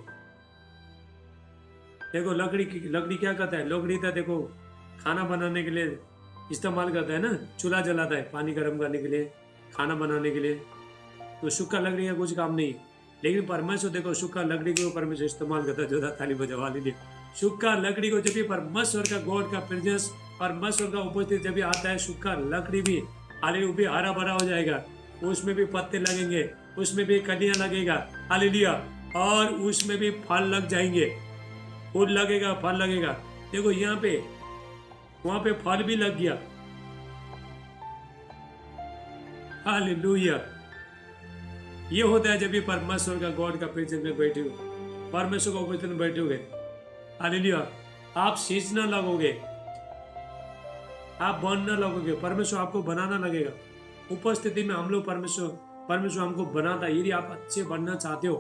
देखो लकड़ी क्या करता है, लकड़ी था देखो, खाना बनाने के लिए इस्तेमाल करता है ना, चूल्हा जलाता है पानी गर्म करने के लिए, खाना बनाने के लिए। तो सूखा लकड़ी का कुछ काम नहीं, लेकिन परमेश्वर देखो सूखा लकड़ी को परमेश्वर इस्तेमाल करता है, जो था ताली बजवा लीजिए। सूखा लकड़ी को जब भी परमेश्वर का, गॉड का प्रेजेंस, परमेश्वर का उपस्थित जब भी आता है, सूखा लकड़ी भी, हालेलुया, भी हरा भरा हो जाएगा, उसमें भी पत्ते लगेंगे, उसमें भी कलियां लगेगा, हालेलुया, और उसमें भी फल लग जाएंगे, फूल लगेगा, फल लगेगा। देखो यहाँ पे, वहां पे फल भी लग गया, हालेलुया। ये होता है जब भी परमेश्वर का, गॉड का प्रेजेंस में बैठे हो, परमेश्वर का उपस्थिति में बैठे हुए, हालेलुया, आप सींचना लगोगे, आप बनना लगोगे, परमेश्वर आपको बनाना लगेगा। उपस्थिति में हम लोग, परमेश्वर हमको बनाता है। यदि आप अच्छे बनना चाहते हो,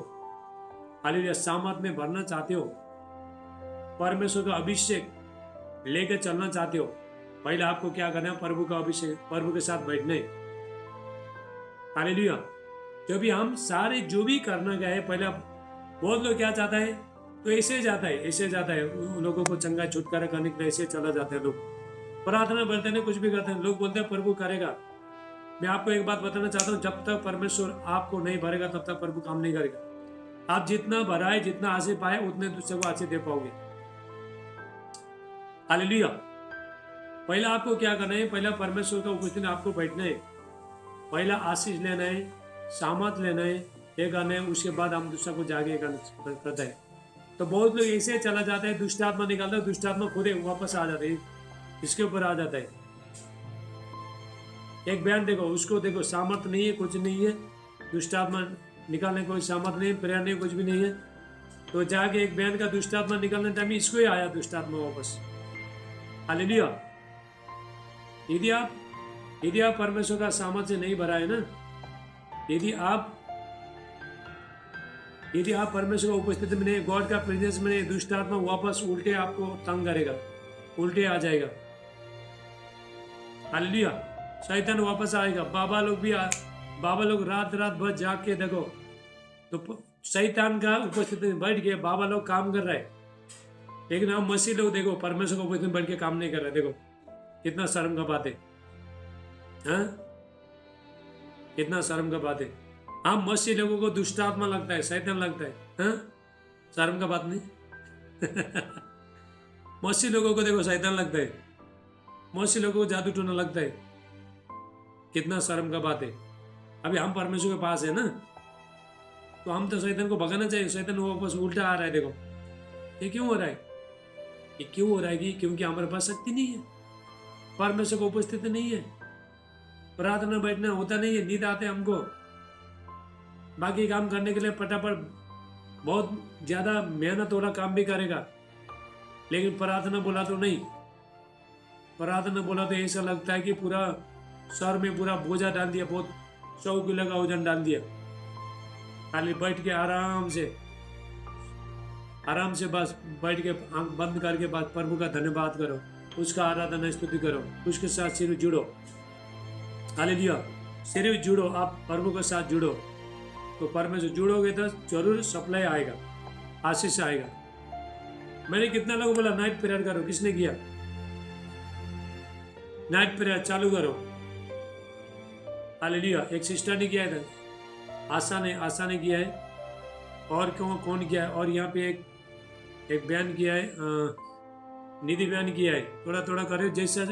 हालेलुया, सामर्थ में भरना चाहते हो, परमेश्वर का अभिषेक लेकर चलना चाहते हो, पहले आपको क्या करना है, प्रभु का अभिषेक, प्रभु के साथ बैठना है, हालेलुया। जब भी हम सारे जो भी करना गए, पहले बहुत लोग क्या चाहता है, तो ऐसे जाता है, ऐसे जाता है, उन लोगों को चंगा छुटकारा करने के लिए ऐसे चला जाते हैं लोग, प्रार्थना करते हैं, कुछ भी करते हैं, लोग बोलते हैं प्रभु करेगा। मैं आपको एक बात बताना चाहता हूँ, जब तक परमेश्वर आपको नहीं भरेगा तब तक प्रभु काम नहीं करेगा। आप जितना भराए, जितना आशीष पाए, उतने दूसरे को आशीष दे पाओगे, हालेलुया। पहला आपको क्या करना है, पहला परमेश्वर का उपस्थिति में आपको बैठना है, पहला आशीष लेना है, सामर्थ लेना है, ये करना है, उसके बाद हम दूसरा को जागे करता है। तो बहुत लोग ऐसे चला जाता है, दुष्ट आत्मा निकालता है, दुष्ट आत्मा खुद वापस आ जाता है, इसके ऊपर आ जाता है। एक बयान देखो, उसको देखो, सामर्थ नहीं है, कुछ नहीं है, दुष्ट आत्मा निकालने कोई सामर्थ नहीं, प्रेरणा नहीं, कुछ भी नहीं है। तो जाके एक बयान का दुष्ट आत्मा निकालने टाइम इसको ही आया दुष्ट आत्मा वापस, हालेलुया। यदि आप परमेश्वर का सामर्थ्य नहीं भरा है ना, यदि आप परमेश्वर का उपस्थिति में नहीं, गॉड का प्रेजेंस में नहीं, दुष्ट आत्मा वापस उल्टे आपको तंग करेगा, उल्टे आ जाएगा, हालेलुया। शैतान वापस आएगा, बाबा लोग भी बाबा लोग रात रात भर जाग के देखो, तो शैतान का उपस्थिति में बैठ के बाबा लोग काम कर रहे हैं, लेकिन हम मसीह लोग देखो परमेश्वर को उपस्थिति में बैठ के काम नहीं कर रहे। देखो कितना शर्म का बात है, हाँ कितना शर्म का बात है। हम मसीह लोगों को दुष्ट आत्मा लगता है, शैतान लगता है, हाँ शर्म का बात नहीं। मसीह लोगों को देखो शैतान लगता है, मसीह लोगों को जादू टोना लगता है, कितना शर्म का बात है। अभी हम परमेश्वर के पास है ना, तो हम तो शैतान को भगाना चाहिए। शैतान वो बस उल्टा आ रहा है, देखो ये क्यों हो रहा है, ये क्यों हो रहा है? क्योंकि हमारे पास शक्ति नहीं है, परमेश्वर को उपस्थिति नहीं है, प्रार्थना बैठना होता नहीं है, नींद आते हमको, बाकी काम करने के लिए फटाफट बहुत ज्यादा मेहनत वाला काम भी करेगा, लेकिन प्रार्थना बोला तो नहीं। प्रार्थना बोला तो ऐसा लगता है कि पूरा सर में पूरा बोझा डाल दिया, बहुत 100 किलो का वजन डाल दिया। खाली बैठ के आराम से बस बैठ के आंख बंद करके बस प्रभु का धन्यवाद करो, उसका आराधना स्तुति करो, उसके साथ सिर जुड़ो। हालेलुया, सिर जुड़ो, आप प्रभु के साथ जुड़ो, तो परमेश्वर जुड़ोगे तो जरूर सप्लाई आएगा, आशीष आएगा। मैंने कितना लोग बोला नाइट प्रेयर करो, किसने किया? नाइट प्रेयर चालू करो। हालेलुया, एक सिस्टर ने किया था, आशा ने किया है, और कौन किया है? और यहाँ पे एक बयान किया है, निधि बयान किया है। थोड़ा थोड़ा करो, जैसे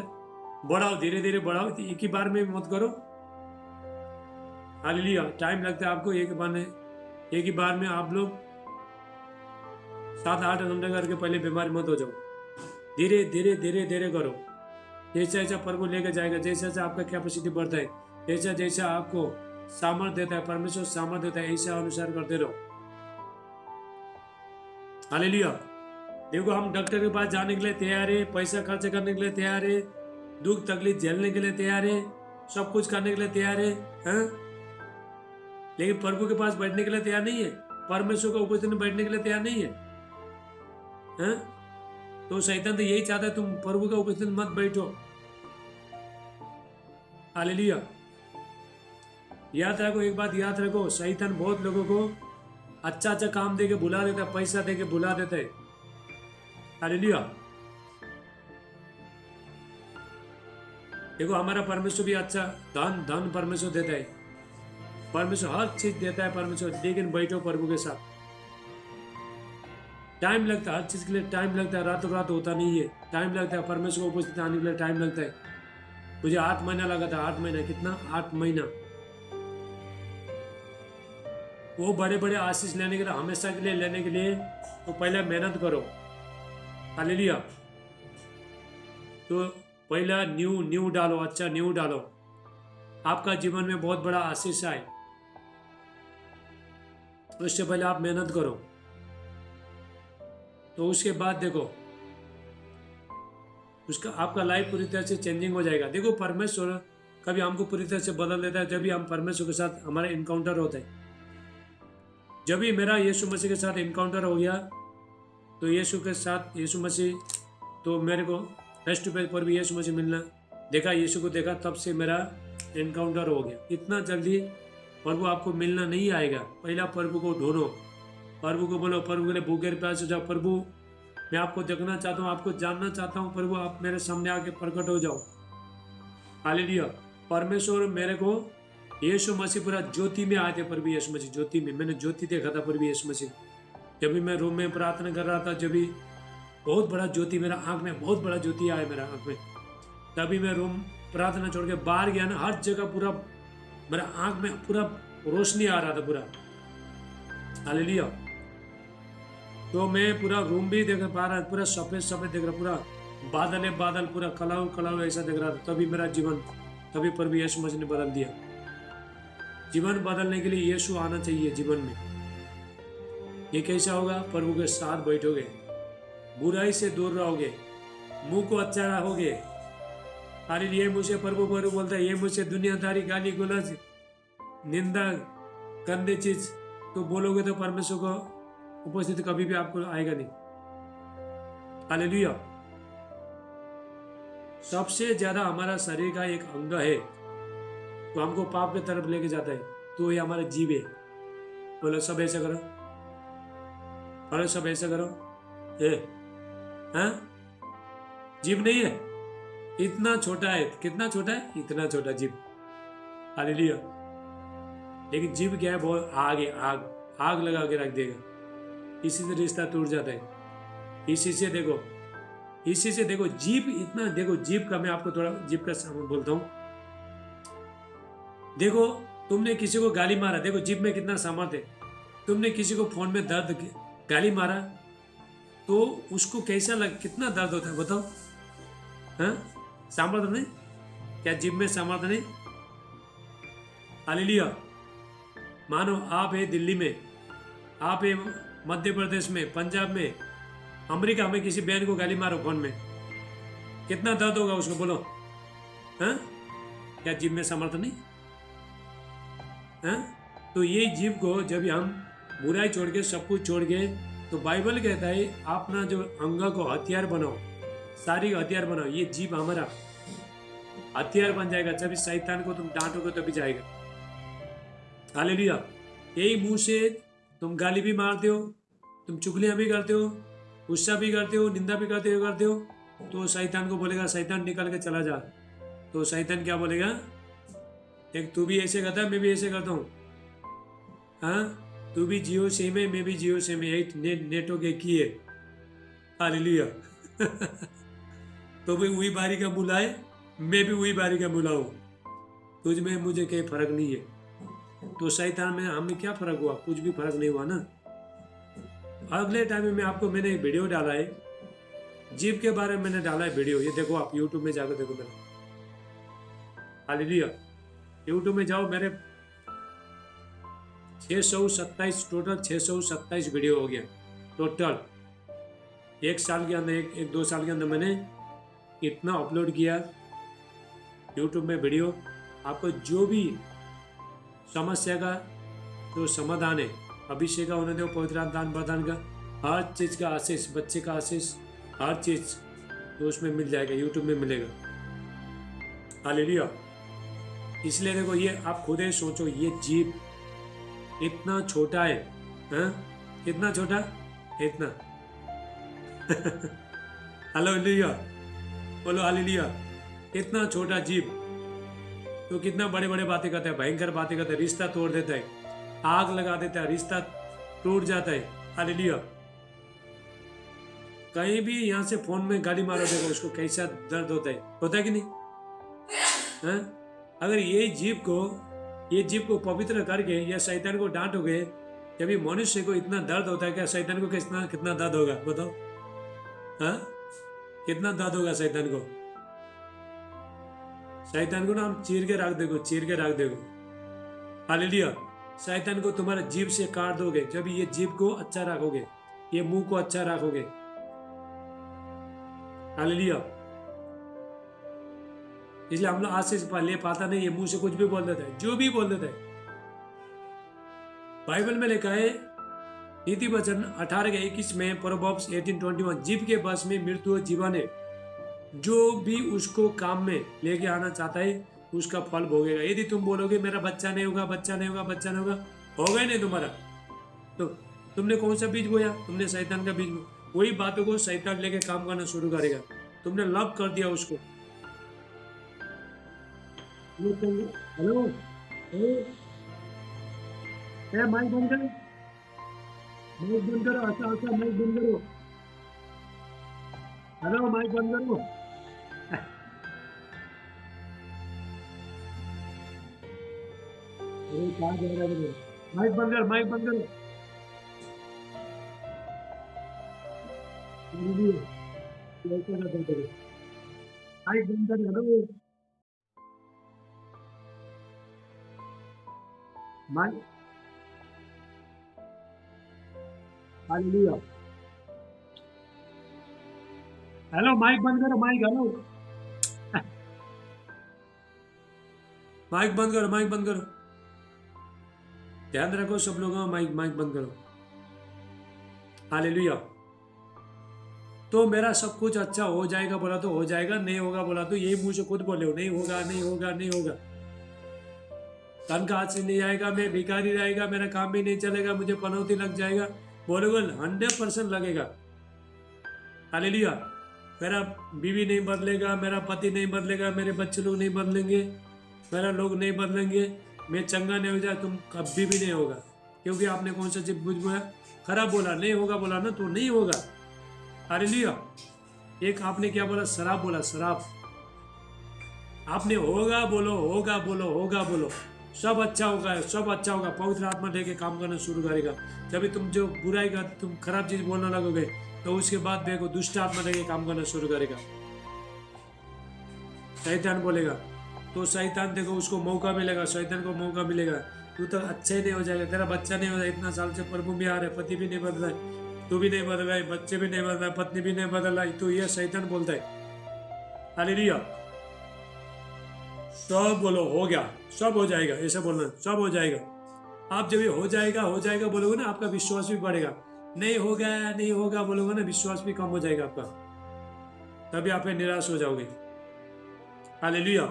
बढ़ाओ, धीरे धीरे बढ़ाओ, एक ही बार में मत करो। हालेलुया, टाइम लगता है आपको, एक ही बार में आप लोग 7-8 घंटे करके पहले बीमार मत हो जाओ। धीरे धीरे करो, जैसा जैसा प्रभु लेकर जाएगा, जैसा जैसा आपका कैपेसिटी बढ़ता है, जैसा जैसा आपको सामर्थ्य देता है, परमेश्वर सामर्थ्य देता है, ऐसा अनुसार करते रहो। हालेलुया, देखो हम डॉक्टर के पास जाने के लिए तैयार है, पैसा खर्च करने के लिए तैयार है, दुख तकलीफ झेलने के लिए तैयार है, सब कुछ करने के लिए तैयार है, हाँ? लेकिन प्रभु के पास बैठने के लिए तैयार नहीं है, परमेश्वर को उपस्थिति में बैठने के लिए तैयार नहीं है, हाँ? तो शैतान तो यही चाहता है तुम प्रभु का उपस्थिति में मत बैठो। हालेलुया, याद रखो, एक बात याद रखो, शैतान बहुत लोगों को अच्छा काम दे के बुला देता है, पैसा दे के बुला देता है। हालेलुया, देखो हमारा परमेश्वर भी अच्छा धन परमेश्वर देता है, परमेश्वर हर चीज देता है परमेश्वर, लेकिन बैठो प्रभु के साथ। टाइम लगता है, हर चीज के लिए टाइम लगता है, रातों रात होता नहीं है, टाइम लगता है, परमेश्वर को उपस्थित आने के लिए टाइम लगता है। मुझे 8 महीना लगा था, 8 महीना, कितना 8 महीना। वो बड़े बड़े आशीष लेने के लिए, हमेशा के लिए लेने के लिए, तो पहले मेहनत करो। हालेलुया, तो पहला न्यू डालो, अच्छा न्यू डालो, आपका जीवन में बहुत बड़ा आशीष आए, उससे पहले आप मेहनत करो, तो उसके बाद देखो उसका आपका लाइफ पूरी तरह से चेंजिंग हो जाएगा। देखो परमेश्वर कभी हमको पूरी तरह से बदल देता है जब भी हम परमेश्वर के साथ हमारा इनकाउंटर होता है। जब भी मेरा यीशु मसीह के साथ इनकाउंटर हो गया, तो यीशु मसीह तो मेरे को फेस टू फेस पर भी यीशु मसीह मिलना देखा, यीशु को देखा, तब से मेरा इनकाउंटर हो गया। इतना जल्दी प्रभु आपको मिलना नहीं आएगा, पहला प्रभु को ढूंढो, प्रभु को बोलो, प्रभु के लिए भूखे प्यासे हो जाओ, प्रभु मैं आपको देखना चाहता हूँ, आपको जानना चाहता हूँ, प्रभु आप मेरे सामने आके प्रकट हो जाओ। हालेलुया, परमेश्वर मेरे को यीशु मसीह पूरा ज्योति में आए थे, प्रभु यीशु मसीह ज्योति में, मैंने ज्योति देखा था प्रभु यीशु मसीह। जब भी मैं रूम में प्रार्थना कर रहा था, जब भी बहुत बड़ा ज्योति मेरा आंख में, बहुत बड़ा ज्योति आया मेरा आंख में, तभी मैं रूम प्रार्थना छोड़ के बाहर गया ना, हर जगह पूरा मेरा आंख में पूरा रोशनी आ रहा था पूरा। हालेलुया, तो मैं पूरा रूम भी देख पा रहा, पूरा सफेद सफेद देख रहा, पूरा बादल पूरा कलाऊ ऐसा देख रहा था। तभी मेरा जीवन, तभी प्रभु यीशु मसीह ने बदल दिया। जीवन बदलने के लिए यीशु आना चाहिए जीवन में। ये कैसा होगा? प्रभु के साथ बैठोगे, बुराई से दूर रहोगे, मुंह को अच्छा रहोगे। अरे ये मुझे प्रभु बोलता है, ये मुझे दुनियादारी, गाली गुलाज, निंदा, गंदे चीज तो बोलोगे तो परमेश्वर को उपस्थित कभी भी आपको आएगा नहीं। हालेलुया, सबसे ज्यादा हमारा शरीर का एक अंग है, तो हमको पाप की तरफ लेके जाता है। तो ये हमारा जीव है। बोलो सब ऐसा करो, बोलो सब ऐसा करो। ये हाँ, जीव नहीं है, इतना छोटा है। कितना छोटा है? इतना छोटा जीव। हालेलुया। लेकिन जीव क्या है? बहुत आग है, आग। आग लगा के रख देगा। इसी से रिश्ता टूट जाता है। इसी से देखो, इसी से देखो जीव इतना, देखो जीव का मैं आपको थोड़ा जीव का बोलता हूँ। देखो तुमने किसी को गाली मारा, देखो जीव में कितना सामर्थ्य है। तुमने किसी को फोन में दर्द गाली मारा तो उसको कैसा लग, कितना दर्द होता है बताओ? हाँ, सामर्थ्य नहीं? क्या जीव में सामर्थ्य नहीं? हालेलुया। मानो आप है दिल्ली में, आप है मध्य प्रदेश में, पंजाब में, अमेरिका में, किसी बहन को गाली मारो फोन में, कितना दर्द होगा उसको, बोलो। हाँ, क्या जीव में सामर्थ्य नहीं? हाँ, तो ये जीव को जब हम बुराई छोड़ के सब कुछ छोड़ के, तो बाइबल कहता है अपना जो अंग को हथियार बनाओ, सारी हथियार बनाओ। ये जीव हमारा हथियार बन जाएगा। जब इस शैतान को तुम डांटोगे तभी जाएगा। हालेलुया। यही मुंह से तुम गाली भी मारते हो, तुम चुगलियां भी करते हो, गुस्सा भी करते हो, निंदा भी करते हो, तो शैतान को बोलेगा शैतान निकल के चला जा। तो शैतान क्या बोलेगा? एक तू भी ऐसे करता है, मैं भी ऐसे करता हूँ। हाँ, तू भी जियो सिम है, मैं भी जियो सिम है, नेटो के किए। हालेलुया। तो भी वही बारी का बुलाए, मैं भी वही बारी का बुलाऊं, तुझ में मुझे कोई फर्क नहीं है। तो शैतान में हमें क्या फर्क हुआ? कुछ भी फर्क नहीं हुआ ना। अगले टाइम में मैंने एक वीडियो डाला है, जीव के बारे में मैंने डाला है वीडियो। ये देखो, आप यूट्यूब में जाकर देखो मेरा। हालेलुया। यूट्यूब में जाओ, मेरे 627 टोटल 627 वीडियो हो गया टोटल। एक साल के अंदर, एक दो साल के अंदर मैंने इतना अपलोड किया यूट्यूब में वीडियो। आपको जो भी समस्या का जो समाधान है, अभिषेक का होने दो, पवित्र दान प्रदान का, हर चीज़ का आशीष, बच्चे का आशीष, हर चीज़ तो उसमें मिल जाएगा, यूट्यूब में मिलेगा। हालेलुया। इसलिए देखो, ये आप खुद ही सोचो, ये जीव इतना छोटा है। हाँ, कितना छोटा? इतना। हालेलुया, बोलो हालेलुया। इतना छोटा जीव तो कितना बड़े बड़े बातें करता है, भयंकर बातें करता है, रिश्ता तोड़ देता है, आग लगा देता है, रिश्ता टूट जाता है। हालेलुया। कहीं भी यहाँ से फोन में गाली मारो, देखो उसको कैसा दर्द होता है कि नहीं? हाँ? अगर ये जीव को पवित्र करके या शैतान को डांटोगे, जब ये मनुष्य को इतना दर्द होता है, क्या शैतान को कितना दर्द होगा बताओ? हाँ, कितना दर्द होगा शैतान को? शैतान को ना हम चीर के रख देगो। हालेलुया। शैतान को तुम्हारे जीभ से काट दोगे जब ये जीभ को अच्छा रखोगे, ये मुंह को अच्छा रखोगे। हालेलुया। इसलिए हम लोग आशीष ले पाता नहीं, ये मुंह से कुछ भी बोल देता है, जो भी बोल देता है। बाइबल में लिखा है नीति वचन 18:21 में, प्रोवर्ब्स 18:21, जीभ के बस में मृत्यु और जीवन है, जो भी उसको काम में लेके आना चाहता है उसका फल भोगेगा। यदि तुम बोलोगे मेरा बच्चा नहीं होगा, होगा ही नहीं तुम्हारा, तो तुमने कौन सा बीज बोया? तुमने शैतान का बीज बोया। वही बातों को शैतान लेके काम करना शुरू करेगा। तुमने लव कर दिया उसको। हेलो, माइक बंद करो, अच्छा माइक बंद करो। हेलो, माइक बंद करो। कहाँ जा रहा है? माइक बंद करो। माइक बंद करो। Mic, hallelujah. हेलो, माइक बंद करो। हेलो, माइक बंद करो। ध्यान रखो सब लोग, माइक बंद करो। हालेलुया। तो मेरा सब कुछ अच्छा हो जाएगा बोला तो हो जाएगा, नहीं होगा बोला तो यही मुंह से खुद बोले हो, नहीं होगा। धन का आशीष नहीं आएगा, मैं भिखारी रहेगा, मेरा काम भी नहीं चलेगा, मुझे पनौती लग जाएगा। बोलोगे 100% लगेगा। हालेलुया। मेरा बीवी नहीं बदलेगा, मेरा पति नहीं बदलेगा, मेरे बच्चे लोग नहीं बदलेंगे, मेरा लोग नहीं बदलेंगे, मैं चंगा नहीं हो जाए, तुम कभी भी नहीं होगा। क्योंकि आपने कौन सा चीज बुझ गया, खराब बोला, नहीं होगा बोला ना, तो नहीं होगा। हालेलुया। एक आपने क्या बोला, शराब बोला, शराब। आपने होगा बोलो, होगा बोलो, होगा बोलो, सब अच्छा होगा, सब अच्छा होगा। पवित्र आत्मा लेके काम करना शुरू करेगा। जब तुम जो बुराई का, तुम खराब चीज बोलने लगोगे, तो उसके बाद देखो दुष्ट आत्मा लेके काम करना शुरू करेगा। शैतान बोलेगा, तो शैतान देखो उसको मौका मिलेगा, शैतान को मौका मिलेगा, तू तो अच्छा ही नहीं हो जाएगा, तेरा बच्चा नहीं हो जाएगा, इतना साल से प्रभु भी आ रहे, पति भी नहीं बदल रहा है, तू भी नहीं बदल रहा है, बच्चे भी नहीं बदल रहा है, पत्नी भी नहीं बदल रहा है, तो ये शैतान बोलता है। हालेलुया। सब बोलो हो गया, सब हो जाएगा, ऐसा बोलना, सब हो जाएगा। आप जब ये हो जाएगा, हो जाएगा बोलोगे ना, आपका विश्वास भी बढ़ेगा। नहीं होगा, नहीं होगा बोलोगे ना, विश्वास भी कम हो जाएगा आपका, तभी आप निराश हो जाओगे। हालेलुया।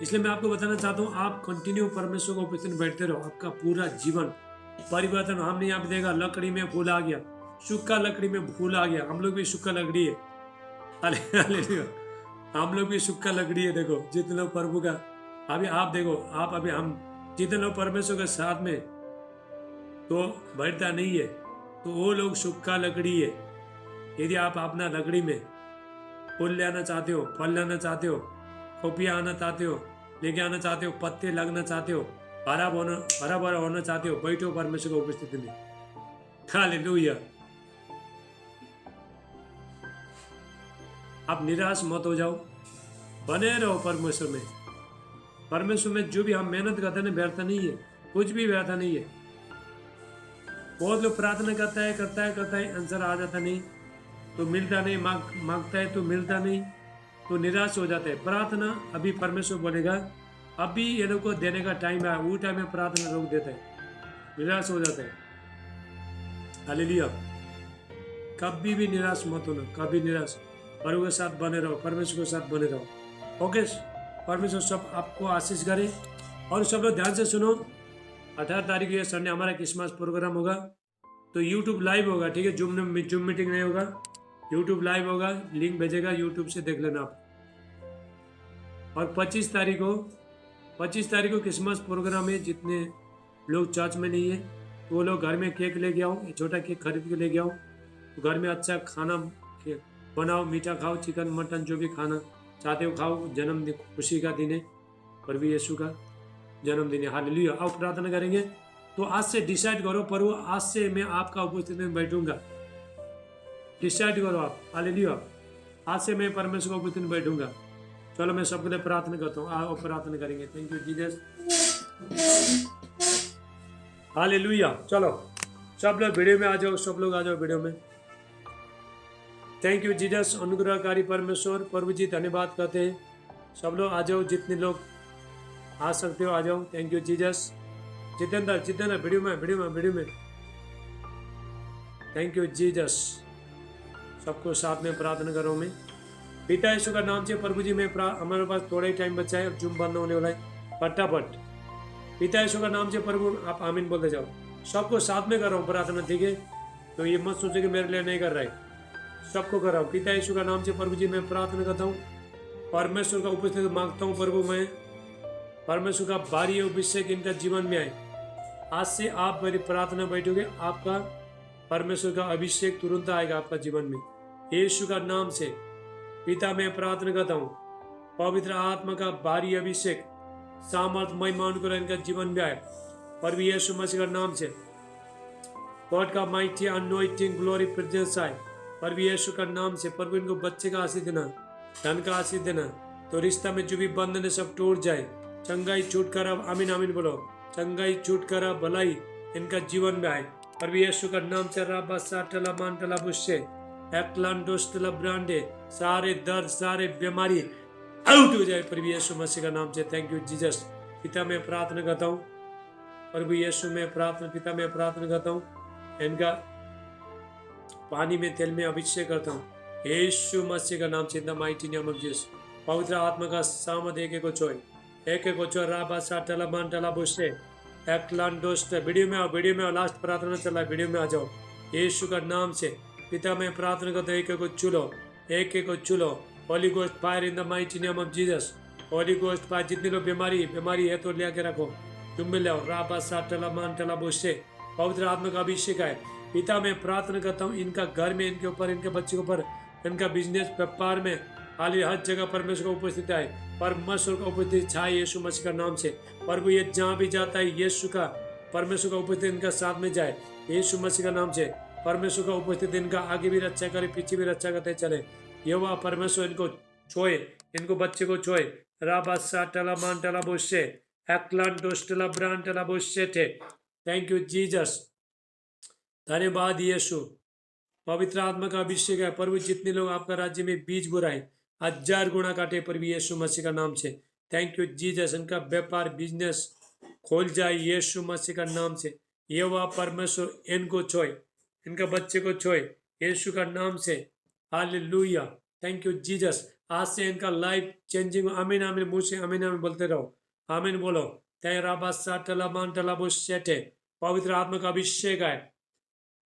इसलिए मैं आपको बताना चाहता हूँ, आप कंटिन्यू परमेश्वर को उपस्थित बैठते रहो, आपका पूरा जीवन परिवर्तन। हमने यहाँ पे देखा, लकड़ी में फूल आ गया, सूखा लकड़ी में फूल आ गया। हम लोग भी सूखा लकड़ी है। हालेलुया। हम लोग भी सूखा लकड़ी है। देखो जितने लोग प्रभु का, अभी आप देखो, आप अभी हम जितने लोग परमेश्वर के साथ में तो बैठता नहीं है, तो वो लोग सूखा लकड़ी है। यदि आप अपना लकड़ी में फूल ले आना चाहते हो, फल लाना चाहते हो, खोपिया आना चाहते हो, लेके आना चाहते हो, पत्ते लगना चाहते हो, हरा भरा होना चाहते हो, बैठो परमेश्वर की उपस्थिति में। हालेलुया। आप निराश मत हो जाओ, बने रहो परमेश्वर में। परमेश्वर में जो भी हम मेहनत करते हैं व्यर्थ नहीं है, कुछ भी व्यर्थ नहीं है। बहुत लोग प्रार्थना करता है, आंसर आ जाता नहीं, तो मिलता नहीं, मांगता है तो मिलता नहीं, तो निराश हो जाता है। प्रार्थना अभी परमेश्वर बोलेगा, अभी ये लोग को देने का टाइम है, वो टाइम में प्रार्थना रोक देता है, निराश हो जाता है। हालेलुया। कभी भी निराश मत होना, कभी निराश, प्रभु के साथ बने रहो, परमेश्वर के साथ बने रहो। ओके, परमेश्वर सब आपको आशीष करे। और सब लोग ध्यान से सुनो, 18 तारीख ये संडे हमारा क्रिसमस प्रोग्राम होगा, तो यूट्यूब लाइव होगा, ठीक है, जूम मीटिंग नहीं होगा, यूट्यूब लाइव होगा, लिंक भेजेगा, यूट्यूब से देख लेना आप। और 25 तारीख को क्रिसमस प्रोग्राम है। जितने लोग चर्च में नहीं है, तो वो लोग घर में केक लेके आओ, छोटा केक खरीद के लेके आओ, तो घर में अच्छा खाना बनाओ, मीठा खाओ, चिकन मटन जो भी खाना चाहते हो खाओ। जन्मदिन, खुशी का दिन है, प्रभु यीशु का जन्मदिन है। हालेलुया। आओ प्रार्थना करेंगे। तो आज से डिसाइड करो, प्रभु आज से मैं आपका उपस्थिति में बैठूंगा, डिसाइड करो आप। हालेलुया। आज से मैं परमेश्वर का उपस्थिति में बैठूंगा। चलो मैं सबके लिए प्रार्थना करता हूँ, आओ प्रार्थना करेंगे। Thank you Jesus. हालेलुया। चलो सब लोग वीडियो में आ जाओ, सब लोग आ जाओ वीडियो में। Thank you Jesus. अनुग्रहकारी परमेश्वर, प्रभु जी धन्यवाद करते हैं। सब लोग आ जाओ, जितने लोग आ सकते हो आ जाओ। Thank you Jesus. Jitendra video में थैंक यू जीसस। सबको साथ में प्रार्थना करो। मैं पिता यीशु का नाम से प्रभु जी, मैं हमारे पास थोड़ा ही टाइम बचा है, अब जूम बंद होने वाला है, फटाफट पिता यीशु का नाम से प्रभु आप आमीन बोलते जाओ। सबको साथ में कर रहा हूँ प्रार्थना, ठीक है, तो ये मत सोचो कि मेरे लिए नहीं कर रहा है, सबको कर रहा हूँ। पिता यीशु का नाम से प्रभु जी मैं प्रार्थना करता हूँ, परमेश्वर का उपस्थिति मांगता हूँ। प्रभु मैं परमेश्वर का भारी अभिषेक इनका जीवन में आए। आज से आप मेरी प्रार्थना बैठोगे, आपका परमेश्वर का अभिषेक तुरंत आएगा आपका जीवन में, यीशु का नाम से। पिता मैं प्रार्थना करता हूँ, पवित्र आत्मा का भारी अभिषेक, सामर्थ, महिमा अनुग्रह इनका जीवन में आए, प्रभु यीशु मसीह का नाम से। गॉड का माइटी अनॉइंटिंग ग्लोरी प्रेजेंस आए, प्रभु यीशु का नाम से। प्रभु इनको बच्चे का आशीष देना, धन का आशीष देना, तो रिश्ता में जो भी बंधन है सब टूट जाए। चंगाई छुटकारा, आमीन आमीन बोलो। चंगाई छुटकारा भलाई इनका जीवन में आए, प्रभु यीशु का नाम से। राबा साटला मांटला बुस्से एक्लांडोस्टला ब्रांडे, सारे दर्द, सारे बीमारी आउट हो जाए प्रभु यीशु मसीह का नाम से। Thank you Jesus. पिता मैं प्रार्थना करता हूँ, प्रभु यीशु में प्रार्थना, पिता मैं प्रार्थना करता हूँ, इनका पानी में तेल में अभिषेक करता हूँ यीशु मसीह का नाम से, इन the mighty name of Jesus. पवित्र आत्मा का सामर्थ एक को छोए, एक एक को राबा साटला मांटला बुशे एक्लांडोस्ट। वीडियो में आओ, लास्ट प्रार्थना चला है, वीडियो में आ जाओ यीशु का नाम से। पिता मैं प्रार्थना करता हूँ, एक एक को चुलो, एक एक को चुलो। Holy ghost fire in the mighty name of Jesus. Holy ghost fire, जितनी लोग बीमारी है तो ले के रखो, तुम भी ले आओ। राबा साटला मांटला बुशे, पवित्र आत्मा का अभिषेक है। पिता मैं प्रार्थना करता हूँ, इनका घर में, इनके ऊपर, इनके बच्चे के ऊपर, इनका बिजनेस व्यापार में, हाल हर जगह परमेश्वर का उपस्थित है। परमेश्वर का उपस्थित छाए यीशु मसीह का नाम से। प्रभु ये जहाँ भी जाता है यीशु का, परमेश्वर का उपस्थित इनका साथ में जाए यीशु मसीह का नाम से। परमेश्वर का उपस्थित इनका आगे भी रक्षा करे, पीछे भी रक्षा करते चले। ये वह परमेश्वर इनको छोए, इनको बच्चे को छोए। राबा साटला मांटला बोशे एक्लांडोस्टला ब्रांटला बोशे थे। थैंक यू जीसस, धन्यवाद यीशु। पवित्र आत्मा का अभिषेक है प्रभु। जितने लोग आपका राज्य में बीज बुराए 1000 गुणा काटे प्रभु यीशु मसीह का नाम से। थैंक यू जीसस, इनका व्यापार बिजनेस खोल जाए यीशु मसीह का नाम से। ये वह परमेश्वर इनको छोए, इनका बच्चे को छोए यीशु का नाम से। Hallelujah, thank you Jesus. आज से इनका लाइफ चेंजिंग। आमीन आमीन, मुंह से आमीन आमीन बोलते रहो, आमीन बोलो। तेरा बासा टला मान टला बुशेटे, पवित्र आत्मा का अभिषेक है।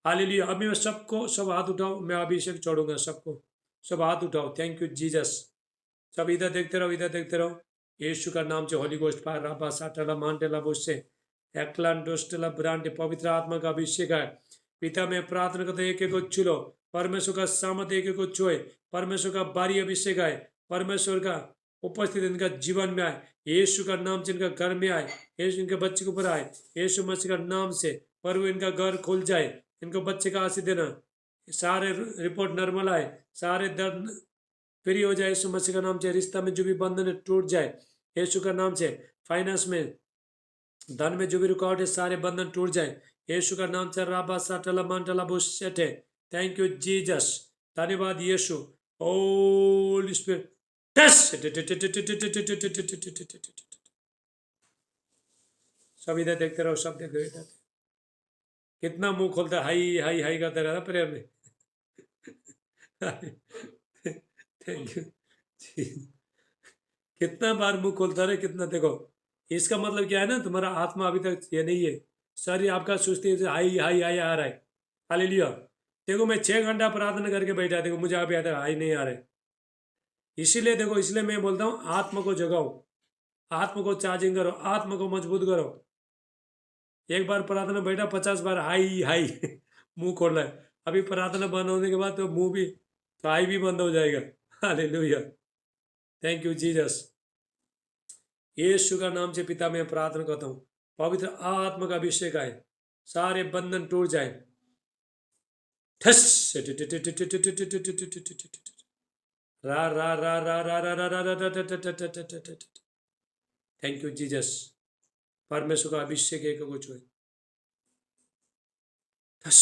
हालेलुया। अभी मैं सबको, सब हाथ उठाओ, मैं अभिषेक छोड़ूंगा सबको, सब हाथ उठाओ। Thank you Jesus. सब इधर देखते रहो, इधर देखते रहो यीशु का नाम से। होली गोस्ट फायर राबा साटला मांटेला बुशे एक्लांडोस्टला ब्रांडे, पवित्र आत्मा का अभिषेक है। पिता में प्रार्थना करते एक एक को छुलो, परमेश्वर का सामर्थ्य एक एक को छुए। परमेश्वर का भारी अभिषेक आए, परमेश्वर का उपस्थित इनका जीवन में आए यीशु का नाम से। इनका घर में आए यीशु, इनके बच्चे के ऊपर आए यीशु मसीह का नाम से। प्रभु इनका घर खुल जाए, इनको बच्चे का आशीष देना। सारे रिपोर्ट नॉर्मल आए, सारे दर्द फ्री हो जाए यीशु मसीह का नाम से। रिश्ता में जो भी बंधन है टूट जाए यीशु का नाम से। फाइनेंस में, धन में जो भी रुकावट है सारे बंधन टूट जाए यीशु का नाम से। राबा साटला मांटला बुशेटे, थैंक यू जीसस, धन्यवाद यीशु। होली स्पिरिट सब इधर देखते रहो, सब देखते रहो। कितना मुंह खोलता है, हाई हाई हाई करता रहता प्रेयर में। Thank you. कितना बार मुंह खोलता रहे, कितना देखो। इसका मतलब क्या है ना, तुम्हारा आत्मा अभी तक ये नहीं है, शरीर आपका सुस्ती हाई हाई हाई आ रहा है। हालेलुया। देखो मैं 6 घंटा प्रार्थना करके बैठा, देखो मुझे अभी आता हाई नहीं आ रहे। इसीलिए देखो, इसलिए मैं बोलता हूँ आत्मा को जगाओ, आत्मा को चार्जिंग करो, आत्मा को मजबूत करो। एक बार प्रार्थना बैठा 50 बार हाई हाई मुंह खोल रहा है। अभी प्रार्थना बंद होने के बाद तो मुंह भी, तो हाई भी बंद हो जाएगा। Hallelujah, thank you Jesus. Yeshu का नाम से पिता मैं प्रार्थना करता हूँ, पवित्र आत्मा का अभिषेक आए, सारे बंधन टूट जाए। ठस रा रा रा रा रा रा रा रा रा। थैंक यू जीसस, परमेश्वर का अभिषेक एक को छुए। ठस